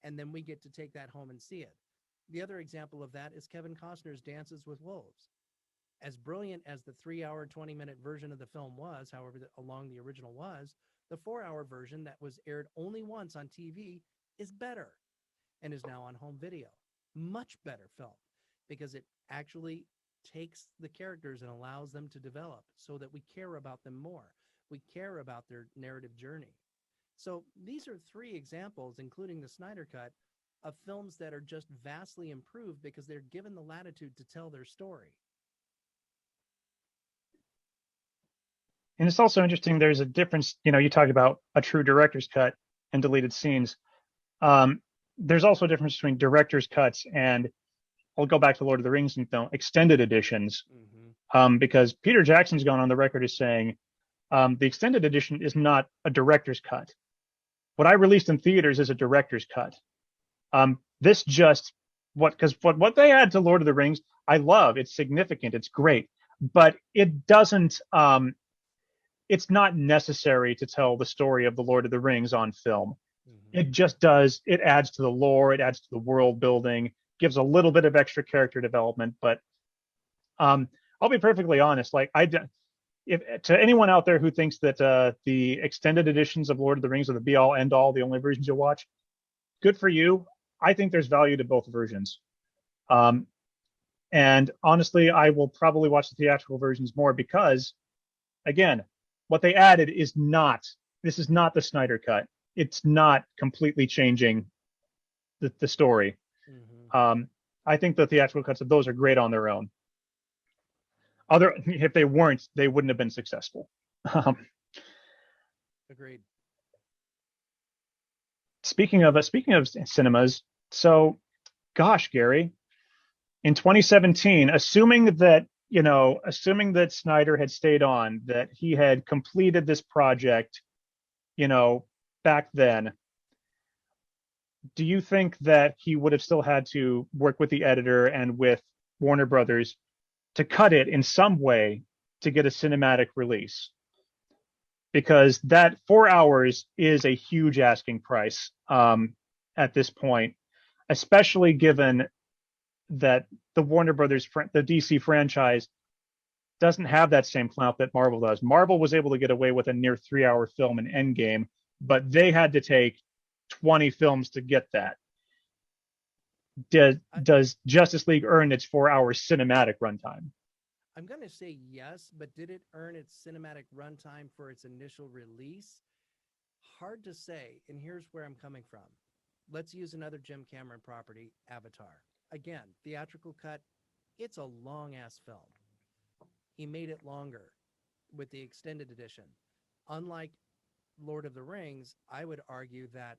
And then we get to take that home and see it. The other example of that is Kevin Costner's Dances with Wolves. As brilliant as the 3 hour, 20-minute version of the film was, however long the original was, the 4 hour version that was aired only once on TV is better. and is now on home video. Much better film because it actually takes the characters and allows them to develop so that we care about them more. We care about their narrative journey. So these are three examples, including the Snyder Cut, of films that are just vastly improved because they're given the latitude to tell their story. And it's also interesting. There's a difference. You talked about a true director's cut and deleted scenes. Um, there's also a difference between director's cuts and I'll go back to Lord of the Rings and film extended editions, because Peter Jackson's gone on the record as saying the extended edition is not a director's cut. What I released in theaters is a director's cut. This just what they add to Lord of the Rings, I love. It's significant. It's great, but it doesn't. It's not necessary to tell the story of the Lord of the Rings on film. It just does. It adds to the lore. It adds to the world building. Gives a little bit of extra character development. But I'll be perfectly honest. Like if to anyone out there who thinks that the extended editions of Lord of the Rings are the be all end all, the only versions you'll watch, good for you. I think there's value to both versions. And honestly, I will probably watch the theatrical versions more because, again, what they added is not. This is not the Snyder cut. It's not completely changing the story. I think the theatrical cuts of those are great on their own. If they weren't, they wouldn't have been successful. Agreed. Speaking of cinemas, so gosh, Gary, in 2017, assuming that Snyder had stayed on, that he had completed this project, back then, do you think that he would have still had to work with the editor and with Warner Brothers to cut it in some way to get a cinematic release? Because that 4 hours is a huge asking price at this point, especially given that the Warner Brothers, the DC franchise, doesn't have that same clout that Marvel does. Marvel was able to get away with a near 3 hour film in Endgame, but they had to take 20 films to get that. Does Justice League earn its 4 hour cinematic runtime? I'm going to say yes, but did it earn its cinematic runtime for its initial release? Hard to say, and here's where I'm coming from. Let's use another Jim Cameron property, Avatar. Again, theatrical cut, it's a long-ass film. He made it longer with the extended edition. Unlike Lord of the Rings, I would argue that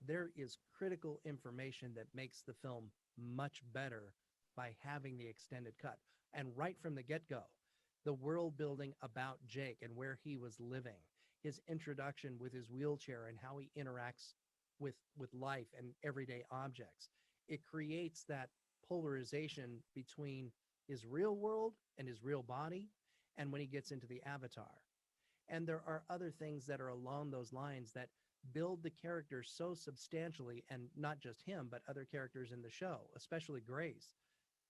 there is critical information that makes the film much better by having the extended cut. And right from the get-go, the world building about Jake and where he was living, his introduction with his wheelchair and how he interacts with life and everyday objects, it creates that polarization between his real world and his real body and when he gets into the Avatar. And there are other things that are along those lines that build the character so substantially, and not just him, but other characters in the show, especially Grace.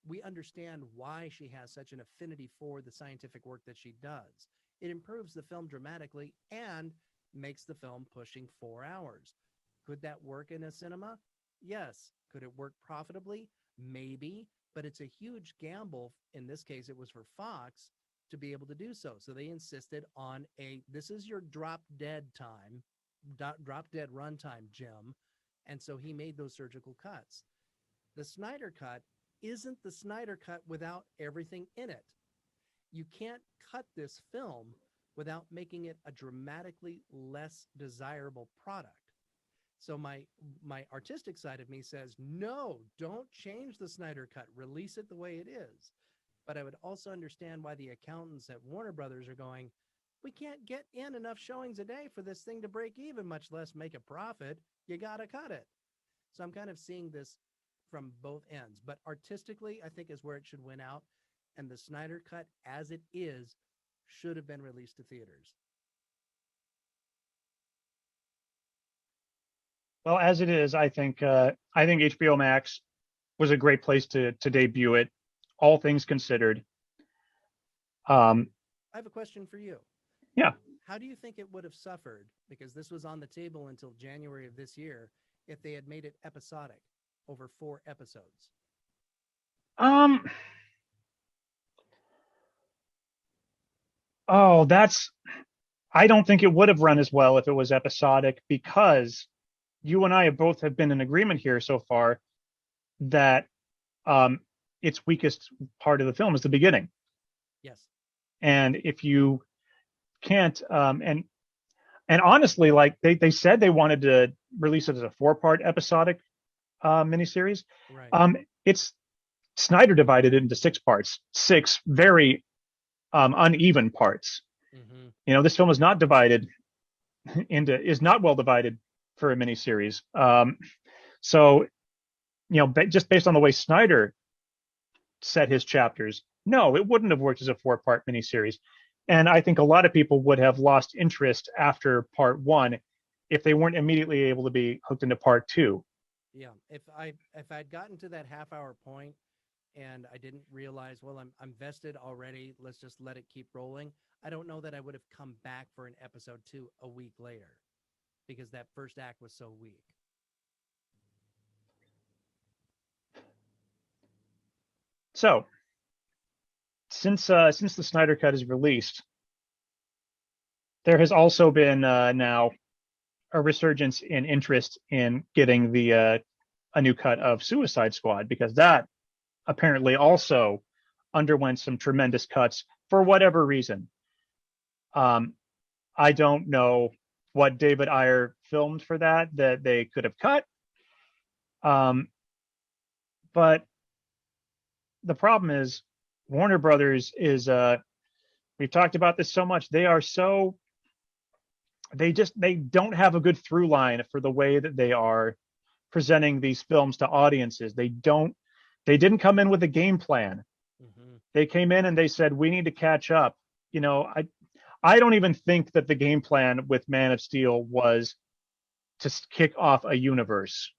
We understand why she has such an affinity for the scientific work that she does. It improves the film dramatically and makes the film pushing 4 hours. Could that work in a cinema? Yes. Could it work profitably? Maybe, but it's a huge gamble. In this case, it was for Fox to be able to do so. So they insisted on this is your drop dead time, drop dead runtime, Jim. And so he made those surgical cuts. The Snyder cut isn't the Snyder cut without everything in it. You can't cut this film without making it a dramatically less desirable product. So my artistic side of me says, no, don't change the Snyder cut. Release it the way it is. But I would also understand why the accountants at Warner Brothers are going, we can't get in enough showings a day for this thing to break even, much less make a profit. You got to cut it. So I'm kind of seeing this from both ends. But artistically, I think is where it should win out. And the Snyder cut, as it is, should have been released to theaters. Well, as it is, I think HBO Max was a great place to debut it, all things considered. I have a question for you. Yeah. How do you think it would have suffered, because this was on the table until January of this year, if they had made it episodic over 4 episodes? Um. Oh, that's. I don't think it would have run as well if it was episodic because you and I have both have been in agreement here so far that um, its weakest part of the film is the beginning. Yes. And if you can't, and honestly, like they said they wanted to release it as a 4-part episodic miniseries. Right. It's Snyder divided it into 6 parts, 6 very uneven parts. Mm-hmm. This film is not divided is not well divided for a miniseries. So just based on the way Snyder set his chapters, no, it wouldn't have worked as a 4-part miniseries. And I think a lot of people would have lost interest after part 1 if they weren't immediately able to be hooked into part 2. Yeah. If I'd gotten to that half-hour point and I didn't realize, well, I'm vested already, let's just let it keep rolling, I don't know that I would have come back for an episode 2 a week later because that first act was so weak. So since the Snyder Cut is released, there has also been now a resurgence in interest in getting the a new cut of Suicide Squad because that apparently also underwent some tremendous cuts for whatever reason. Um, I don't know what David Ayer filmed for that they could have cut. Um, but the problem is Warner Brothers is we've talked about this so much. They don't have a good through line for the way that they are presenting these films to audiences. They didn't come in with a game plan. Mm-hmm. They came in and they said we need to catch up. I don't even think that the game plan with Man of Steel was to kick off a universe.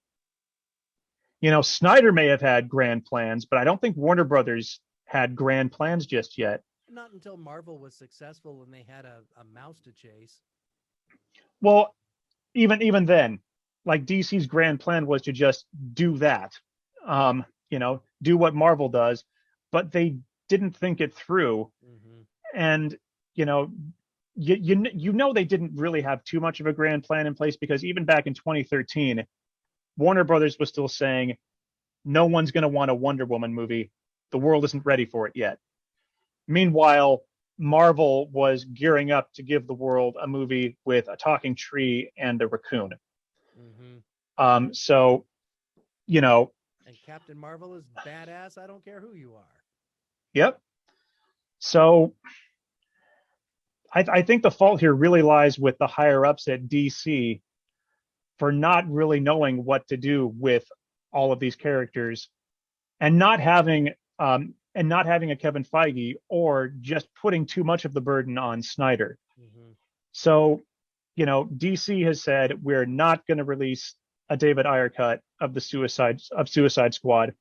Snyder may have had grand plans, but I don't think Warner Brothers had grand plans just yet. Not until Marvel was successful and they had a mouse to chase. Well, even then, like DC's grand plan was to just do that, do what Marvel does, but they didn't think it through, Mm-hmm. and you know, they didn't really have too much of a grand plan in place because even back in 2013, Warner Brothers was still saying no one's going to want a Wonder Woman movie. The world isn't ready for it yet. Meanwhile, Marvel was gearing up to give the world a movie with a talking tree and a raccoon. Mm-hmm. So, you know, And Captain Marvel is badass. I don't care who you are. yep. So I think the fault here really lies with the higher ups at DC for not really knowing what to do with all of these characters and not having a Kevin Feige or just putting too much of the burden on Snyder. Mm-hmm. So, DC has said we're not going to release a David Ayer cut of the Suicide Squad,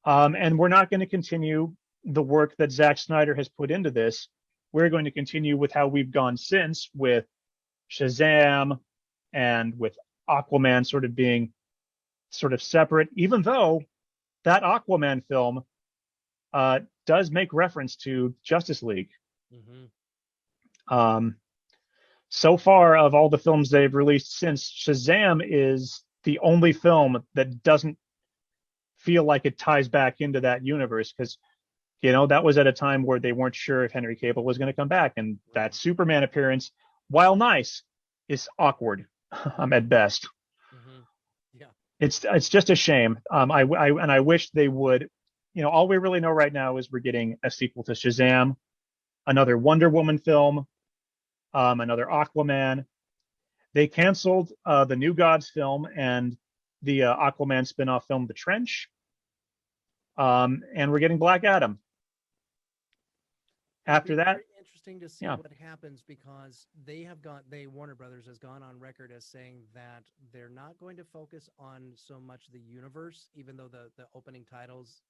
and we're not going to continue the work that Zack Snyder has put into this. We're going to continue with how we've gone since with Shazam and with Aquaman sort of being sort of separate, even though that Aquaman film does make reference to Justice League. Mm-hmm. So far, of all the films they've released since, Shazam is the only film that doesn't feel like it ties back into that universe because that was at a time where they weren't sure if Henry Cavill was going to come back, and that Superman appearance, while nice, is awkward at best. Mm-hmm. Yeah, it's just a shame. I wish they would. All we really know right now is we're getting a sequel to Shazam, another Wonder Woman film, another Aquaman. They canceled the New Gods film and the Aquaman spin-off film, The Trench. And we're getting Black Adam. it'll be After that, very interesting to see yeah. what happens because Warner Brothers has gone on record as saying that they're not going to focus on so much the universe, even though the opening titles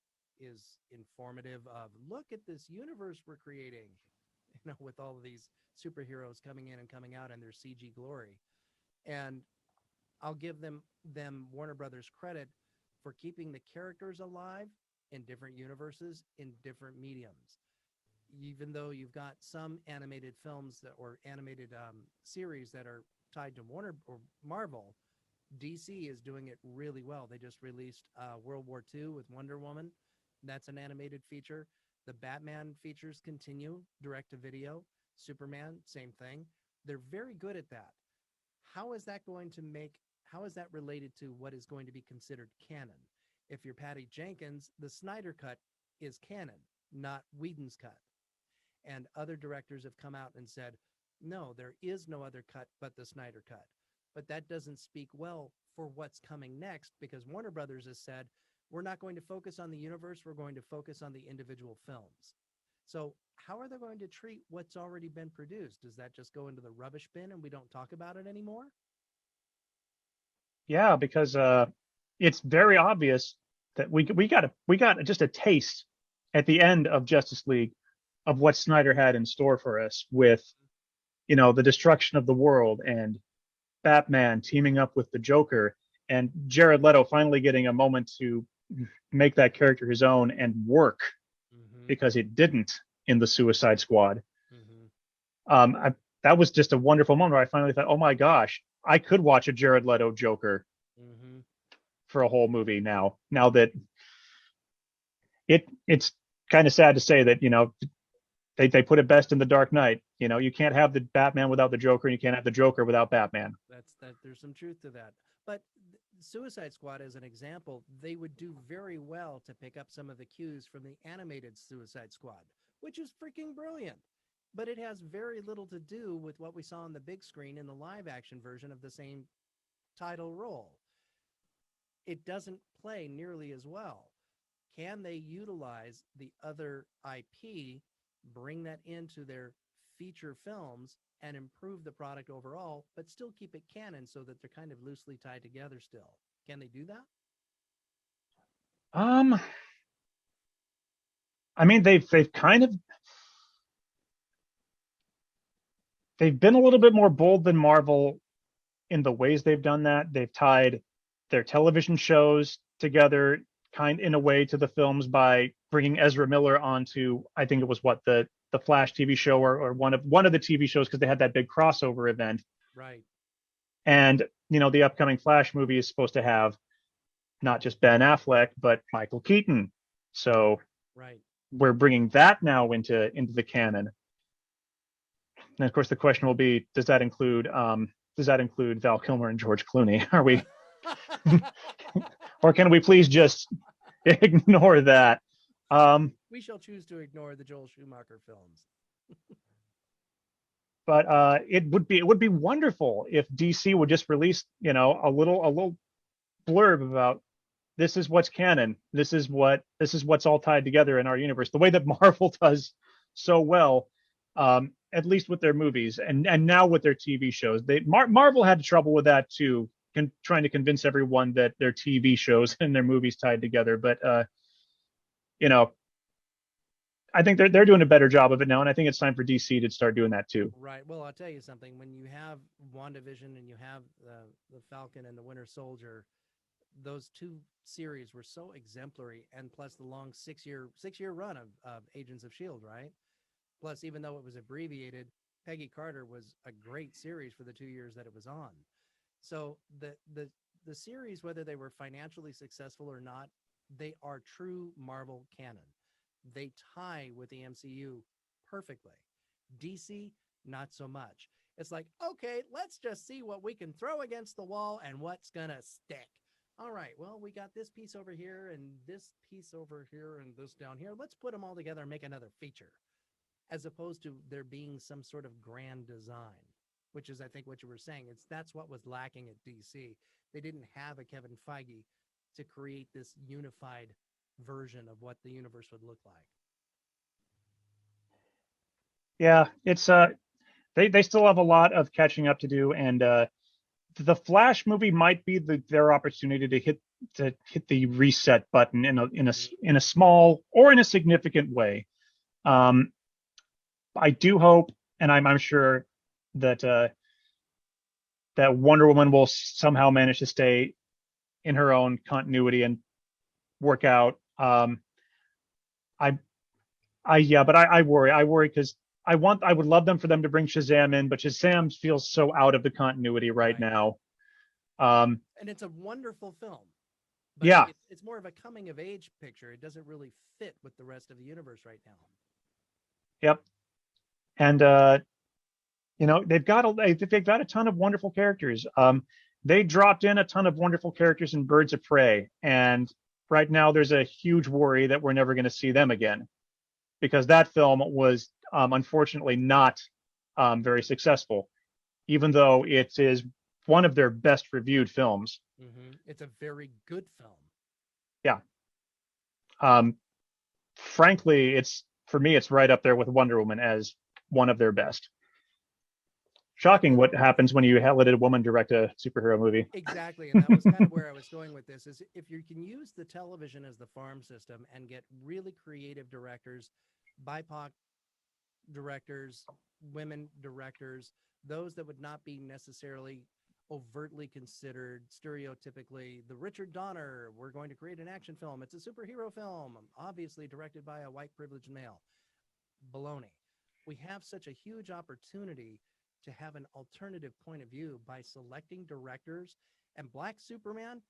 is informative of look at this universe we're creating, with all of these superheroes coming in and coming out and their CG glory. And I'll give them Warner Brothers credit for keeping the characters alive in different universes, in different mediums. Even though you've got some animated films or animated series that are tied to Warner or Marvel, DC is doing it really well. They just released World War II with Wonder Woman. That's an animated feature. The Batman features continue direct to video. Superman, same thing. They're very good at that. How is that related to what is going to be considered canon? If you're Patty Jenkins, the Snyder cut is canon, not Whedon's cut. And other directors have come out and said, no, there is no other cut but the Snyder cut. But that doesn't speak well for what's coming next, because Warner Brothers has said, we're not going to focus on the universe, we're going to focus on the individual films. So how are they going to treat what's already been produced? Does that just go into the rubbish bin and we don't talk about it anymore? Yeah, because it's very obvious that we got just a taste at the end of Justice League of what Snyder had in store for us with, the destruction of the world and Batman teaming up with the Joker and Jared Leto finally getting a moment to make that character his own and work, because it didn't in the Suicide Squad. That was just a wonderful moment where I finally thought, oh my gosh, I could watch a Jared Leto Joker for a whole movie now. Now that it's kind of sad to say that, they put it best in The Dark Knight. You can't have the Batman without the Joker, and you can't have the Joker without Batman. There's some truth to that. But Suicide Squad, as an example, they would do very well to pick up some of the cues from the animated Suicide Squad, which is freaking brilliant. But it has very little to do with what we saw on the big screen in the live action version of the same title role. It doesn't play nearly as well. Can they utilize the other IP, bring that into their feature films, and improve the product overall, but still keep it canon so that they're kind of loosely tied together still? Can they do that? I mean, they've been a little bit more bold than Marvel in the ways they've done that. They've tied their television shows together in a way to the films by bringing Ezra Miller onto, I think it was the Flash TV show or one of the TV shows, because they had that big crossover event. Right. And, the upcoming Flash movie is supposed to have not just Ben Affleck, but Michael Keaton. So right. We're bringing that now into the canon. And of course, the question will be, does that include Val Kilmer and George Clooney? Are we, or can we please just ignore that? We shall choose to ignore the Joel Schumacher films. But it would be wonderful if DC would just release, a little blurb about, this is what's canon. This is what's all tied together in our universe, the way that Marvel does so well, at least with their movies and now with their TV shows. Marvel had trouble with that too, trying to convince everyone that their TV shows and their movies tied together. But I think they're doing a better job of it now, and I think it's time for DC to start doing that too. Right. Well, I'll tell you something. When you have WandaVision and you have the Falcon and the Winter Soldier, those two series were so exemplary, and plus the long six-year run of Agents of S.H.I.E.L.D., right? Plus, even though it was abbreviated, Peggy Carter was a great series for the 2 years that it was on. So the series, whether they were financially successful or not, they are true Marvel canon. They tie with the MCU perfectly. DC, not so much. It's like, okay, let's just see what we can throw against the wall and what's gonna stick. All right, well, we got this piece over here and this piece over here and this down here. Let's put them all together and make another feature, as opposed to there being some sort of grand design, which is, I think, what you were saying. That's what was lacking at DC. They didn't have a Kevin Feige to create this unified version of what the universe would look like. Yeah, it's they still have a lot of catching up to do, and the Flash movie might be their opportunity to hit the reset button in a small or in a significant way. I do hope, and I'm sure that that Wonder Woman will somehow manage to stay in her own continuity and work out. I yeah, but I worry. I worry because I would love them for them to bring Shazam in, but Shazam feels so out of the continuity right Right. now. Um, And it's a wonderful film, but yeah, it's more of a coming of age picture. It doesn't really fit with the rest of the universe right now. yep. And they've got a ton of wonderful characters. They dropped in a ton of wonderful characters in Birds of Prey, and right now there's a huge worry that we're never going to see them again because that film was unfortunately not very successful, even though it is one of their best reviewed films. It's a very good film. Yeah. Um, Frankly, it's for me, it's right up there with Wonder Woman as one of their best. Shocking what happens when you let a woman direct a superhero movie. Exactly, and that was kind of where I was going with this. Is if you can use the television as the farm system and get really creative directors, BIPOC directors, women directors, those that would not be necessarily overtly considered stereotypically the Richard Donner, we're going to create an action film. It's a superhero film, obviously directed by a white privileged male. Baloney. We have such a huge opportunity to have an alternative point of view by selecting directors, and Black Superman,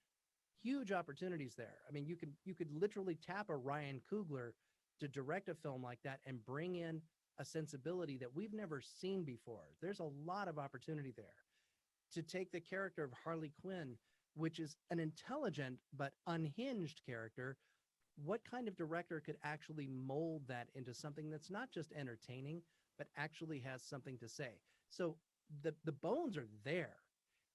huge opportunities there. I mean, you could literally tap a Ryan Coogler to direct a film like that and bring in a sensibility that we've never seen before. There's a lot of opportunity there to take the character of Harley Quinn, which is an intelligent but unhinged character. What kind of director could actually mold that into something that's not just entertaining, but actually has something to say? So the bones are there.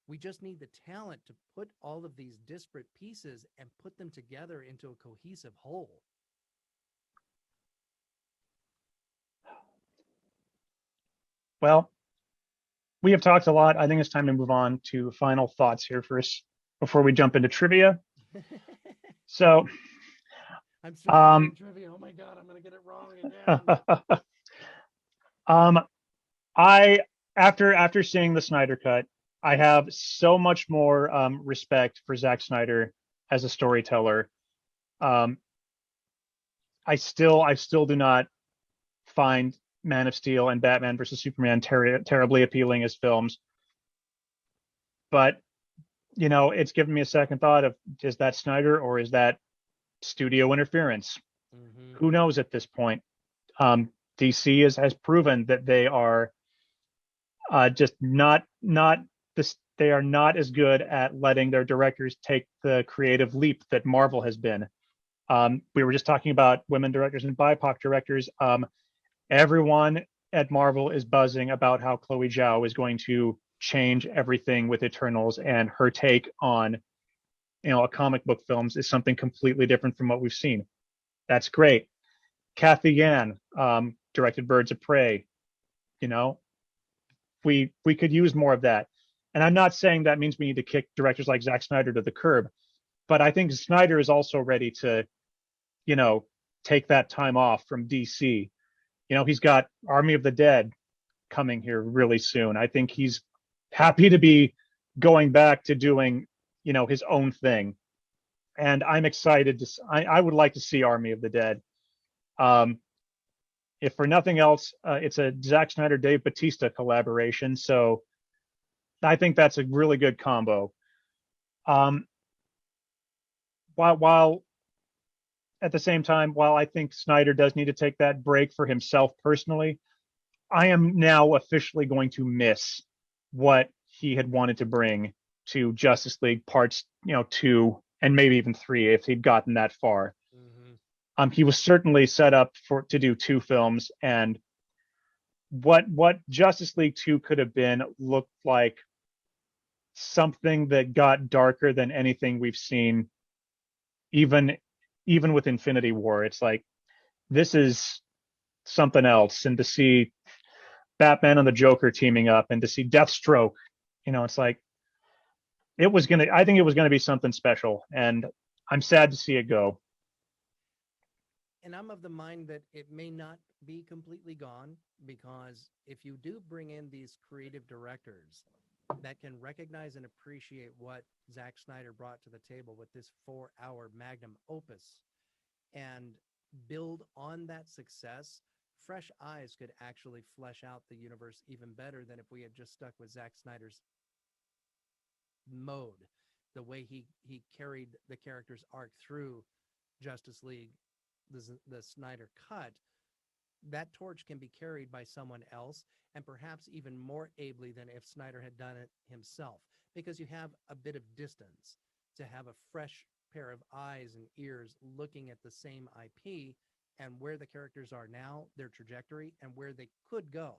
We just need the talent to put all of these disparate pieces and put them together into a cohesive whole. Well, we have talked a lot. I think it's time to move on to final thoughts here first before we jump into trivia. So, I'm struggling um, with trivia. Oh my god, I'm gonna get it wrong again. um, I after seeing the Snyder cut, I have so much more respect for Zack Snyder as a storyteller. Um, I still do not find Man of Steel and Batman versus Superman terribly appealing as films, but it's given me a second thought of is that Snyder or is that studio interference? Mm-hmm. Who knows at this point? DC has proven that they are just not this. They are not as good at letting their directors take the creative leap that Marvel has been. We were just talking about women directors and BIPOC directors. Everyone at Marvel is buzzing about how Chloe Zhao is going to change everything with Eternals, and her take on a comic book films is something completely different from what we've seen. That's great. Kathy Yan directed Birds of Prey. You know, we could use more of that. And I'm not saying that means we need to kick directors like Zack Snyder to the curb, but I think Snyder is also ready to, you know, take that time off from DC. He's got Army of the Dead coming here really soon. I think he's happy to be going back to doing, his own thing. And I'm excited to. I would like to see Army of the Dead. Um, if for nothing else, it's a Zack Snyder Dave Batista collaboration, so I think that's a really good combo. Um, while at the same time, while I think Snyder does need to take that break for himself personally, I am now officially going to miss what he had wanted to bring to Justice League parts, two and maybe even three if he'd gotten that far. Mm-hmm. He was certainly set up to do two films, and what Justice League 2 could have been looked like something that got darker than anything we've seen, even even with Infinity War. It's like this is something else, and to see Batman and the Joker teaming up, and to see Deathstroke, it's like I think it was gonna be something special, and I'm sad to see it go. And I'm of the mind that it may not be completely gone, because if you do bring in these creative directors, that can recognize and appreciate what Zack Snyder brought to the table with this 4-hour magnum opus and build on that success, fresh eyes could actually flesh out the universe even better than if we had just stuck with Zack Snyder's mode, the way he carried the character's arc through Justice League, the Snyder cut. That torch can be carried by someone else, and perhaps even more ably than if Snyder had done it himself, because you have a bit of distance to have a fresh pair of eyes and ears looking at the same IP and where the characters are now, their trajectory, and where they could go.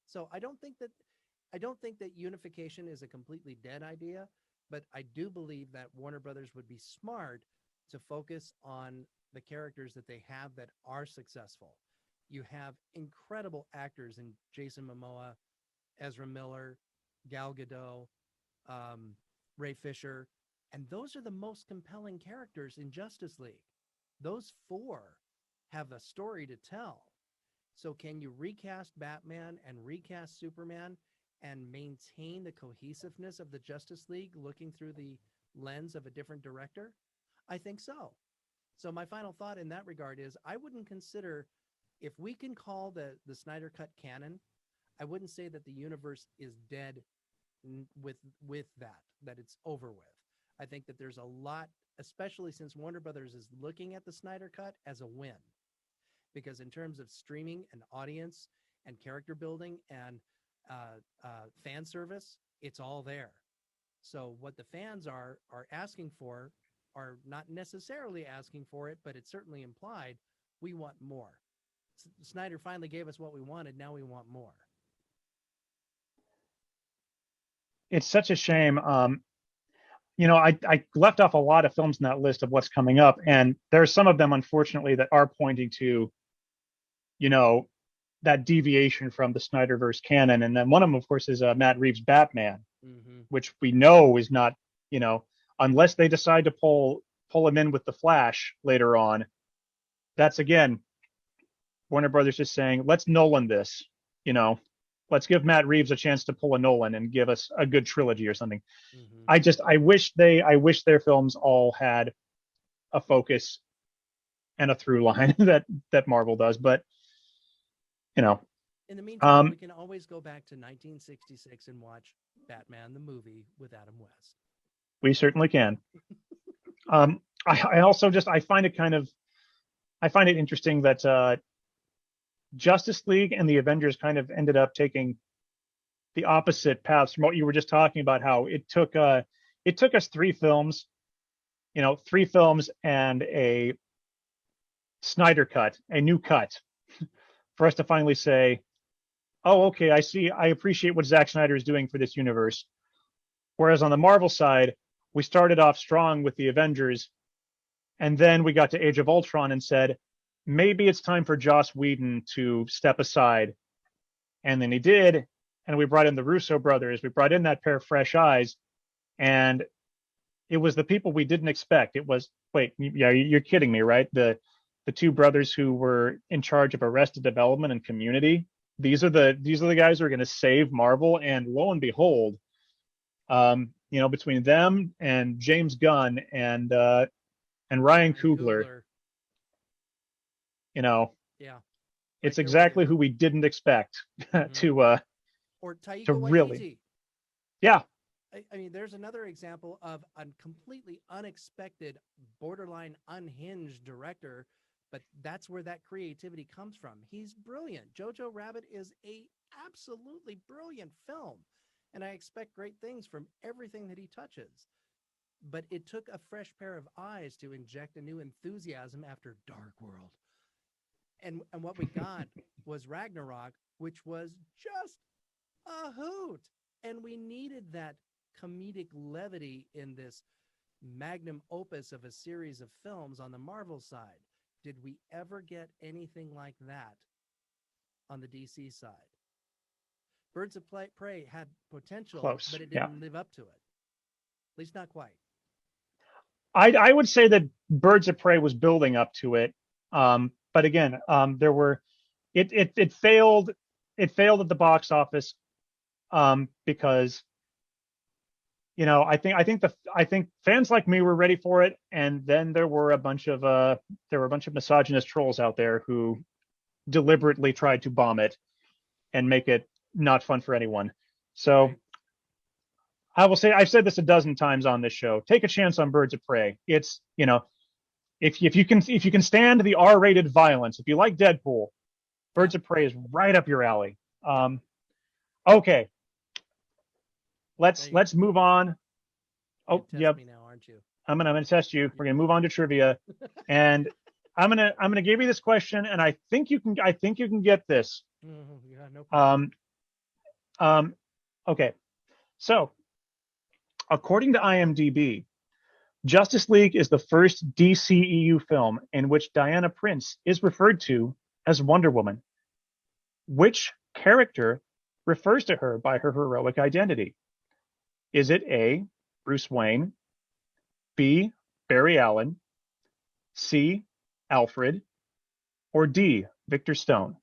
So I don't think that unification is a completely dead idea, but I do believe that Warner Brothers would be smart to focus on the characters that they have that are successful. You have incredible actors in Jason Momoa, Ezra Miller, Gal Gadot, Ray Fisher, and those are the most compelling characters in Justice League. Those four have a story to tell. So can you recast Batman and recast Superman and maintain the cohesiveness of the Justice League looking through the lens of a different director? I think so. So my final thought in that regard is I wouldn't consider, if we can call the Snyder Cut canon, I wouldn't say that the universe is dead with that it's over with. I think that there's a lot, especially since Warner Brothers is looking at the Snyder Cut as a win, because in terms of streaming and audience and character building and fan service, it's all there. So what the fans are asking for are not necessarily asking for it, but it's certainly implied. We want more. Snyder finally gave us what we wanted. Now we want more. It's such a shame. I left off a lot of films in that list of what's coming up, and there are some of them, unfortunately, that are pointing to, you know, that deviation from the Snyderverse canon. And then one of them, of course, is Matt Reeves' Batman, Mm-hmm. which we know is not, unless they decide to pull him in with the Flash later on. That's again Warner Brothers just saying, let's Nolan this, you know, let's give Matt Reeves a chance to pull a Nolan and give us a good trilogy or something. Mm-hmm. I wish their films all had a focus and a through line that Marvel does, but you know, In the meantime, we can always go back to 1966 and watch Batman the movie with Adam West. we certainly can. I also I find it interesting that Justice League and the Avengers kind of ended up taking the opposite paths from what you were just talking about. How it took us three films and a Snyder cut, a new cut, for us to finally say, oh, okay, I see. I appreciate what Zack Snyder is doing for this universe. Whereas on the Marvel side, we started off strong with the Avengers, and then we got to Age of Ultron and said, maybe it's time for Joss Whedon to step aside. And then he did, and we brought in the Russo brothers. We brought in that pair of fresh eyes, and it was the people we didn't expect. It was, wait, yeah, you're kidding me, right? The two brothers who were in charge of Arrested Development and Community. These are the guys who are going to save Marvel, and lo and behold, between them and James Gunn and Ryan Coogler, Yeah. it's Right exactly who we didn't expect mm-hmm. to Or Taika really, Waititi. yeah. I mean, there's another example of a completely unexpected, borderline unhinged director, but that's where that creativity comes from. He's brilliant. Jojo Rabbit is a absolutely brilliant film, and I expect great things from everything that he touches. But it took a fresh pair of eyes to inject a new enthusiasm after Dark World. And what we got was Ragnarok, which was just a hoot. And we needed that comedic levity in this magnum opus of a series of films on the Marvel side. Did we ever get anything like that on the DC side? Birds of Prey had potential, Close, but it yeah. didn't live up to it. At least not quite. I would say that Birds of Prey was building up to it, but again, it failed at the box office because I think fans like me were ready for it, and then there were a bunch of misogynist trolls out there who deliberately tried to bomb it and make it not fun for anyone. So Right. I will say I've said this a dozen times on this show. Take a chance on Birds of Prey. It's if you can stand the R-rated violence, if you like Deadpool, Yeah. Birds of Prey is right up your alley. Yeah. Okay, Now let's move on. you're Oh, gonna test yep. me now, aren't you? I'm gonna test you. We're gonna move on to trivia, and I'm gonna give you this question, and I think you can get this. Yeah, no problem. Um, um, okay. So according to IMDb, Justice League is the first DCEU film in which Diana Prince is referred to as Wonder Woman. Which character refers to her by her heroic identity? Is it A, Bruce Wayne, B, Barry Allen, C, Alfred, or D, Victor Stone?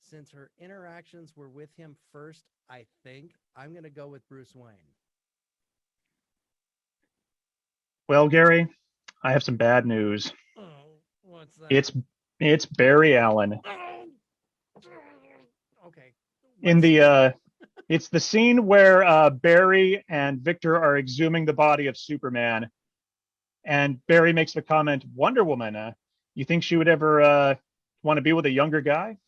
Since her interactions were with him first, I think I'm gonna go with Bruce Wayne. Well, Gary, I have some bad news. Oh, what's that? It's it's Barry Allen. Oh, okay. In What the scene? it's the scene where Barry and Victor are exhuming the body of Superman, and Barry makes the comment, "Wonder Woman, you think she would ever want to be with a younger guy?"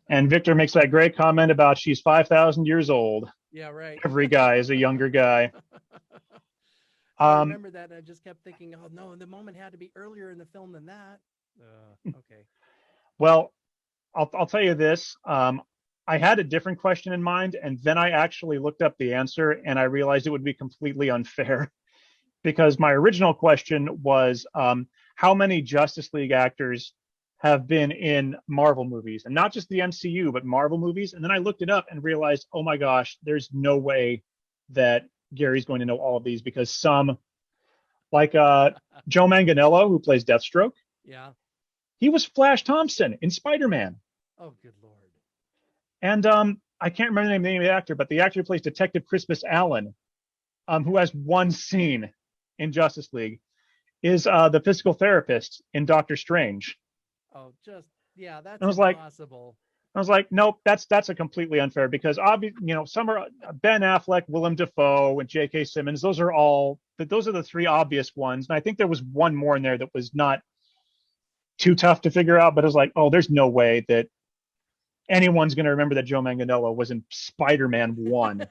And Victor makes that great comment about she's 5,000 years old. Yeah, right. Every guy is a younger guy. I Um, remember that, and I just kept thinking, oh no, the moment had to be earlier in the film than that. Okay. well, I'll tell you this. I had a different question in mind, and then I actually looked up the answer, and I realized it would be completely unfair because my original question was how many Justice League actors have been in Marvel movies, and not just the MCU, but Marvel movies. And then I looked it up and realized, oh my gosh, there's no way that Gary's going to know all of these because some, like Joe Manganiello, who plays Deathstroke, Yeah. he was Flash Thompson in Spider-Man. Oh, good lord. And I can't remember the name of the actor, but the actor who plays Detective Crispus Allen, who has one scene in Justice League, is the physical therapist in Doctor Strange. Oh, just yeah, And that's I was like, impossible. nope, that's a completely unfair because obviously, some are Ben Affleck, Willem Dafoe, and J.K. Simmons. Those are the three obvious ones. And I think there was one more in there that was not too tough to figure out, but it was like, oh, there's no way that anyone's going to remember that Joe Manganiello was in Spider-Man 1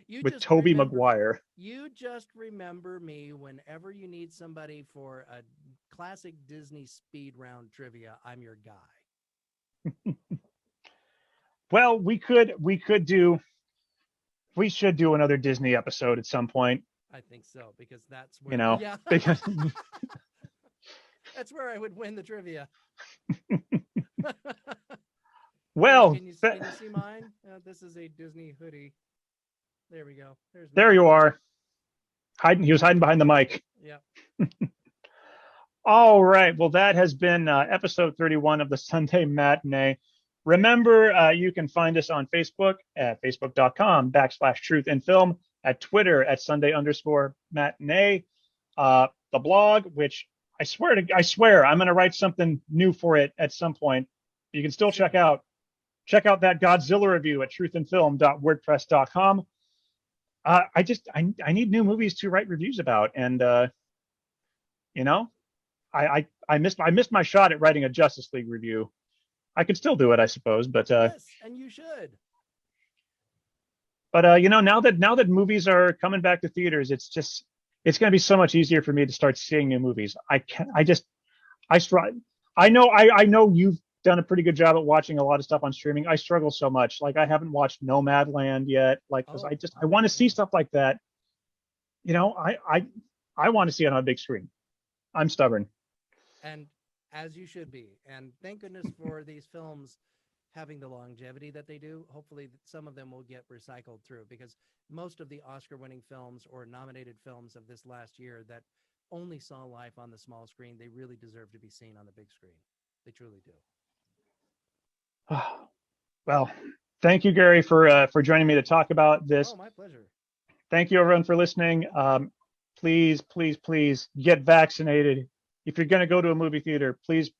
you with just Tobey remember Maguire. you just remember me whenever you need somebody for a classic Disney speed round trivia. I'm your guy. Well, we should do another Disney episode at some point, I think so because that's you where know, yeah, because that's where I would win the trivia. Here, well, can you see mine? This is a Disney hoodie. There we go. There's there mine. you are. He was hiding behind the mic. Yeah. All right. Well, that has been episode 31 of the Sunday Matinee. Remember, you can find us on Facebook at facebook.com/truth in film, at Twitter at Sunday underscore matinee, the blog, which I swear I'm going to write something new for it at some point. You can still Soon. check out that Godzilla review at truthinfilm.wordpress.com. I need new movies to write reviews about, and you know, I missed my shot at writing a Justice League review. I could still do it, I suppose, Yes, and you should. now that movies are coming back to theaters, it's going to be so much easier for me to start seeing new movies. I strive. I know you've done a pretty good job at watching a lot of stuff on streaming. I struggle so much. Like I haven't watched Nomadland yet, like because Oh, I want to see yeah. stuff like that. You know, I want to see it on a big screen. I'm stubborn. And as you should be. And thank goodness for these films having the longevity that they do. Hopefully, some of them will get recycled through because most of the Oscar winning films or nominated films of this last year that only saw life on the small screen, they really deserve to be seen on the big screen. They truly do. Well, Thank you, Gary, for joining me to talk about this. Oh, my pleasure. Thank you, everyone, for listening. Please, please, please get vaccinated. If you're going to go to a movie theater, please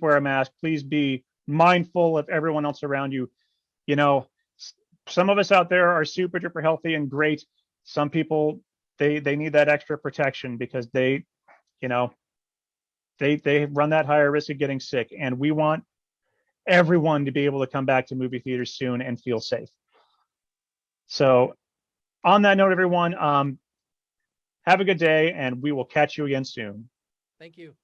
wear a mask. Please be mindful of everyone else around you. You know, some of us out there are super duper healthy and great. Some people they need that extra protection because you know they run that higher risk of getting sick, and we want everyone to be able to come back to movie theaters soon and feel safe. So, on that note, everyone, have a good day, and we will catch you again soon. Thank you.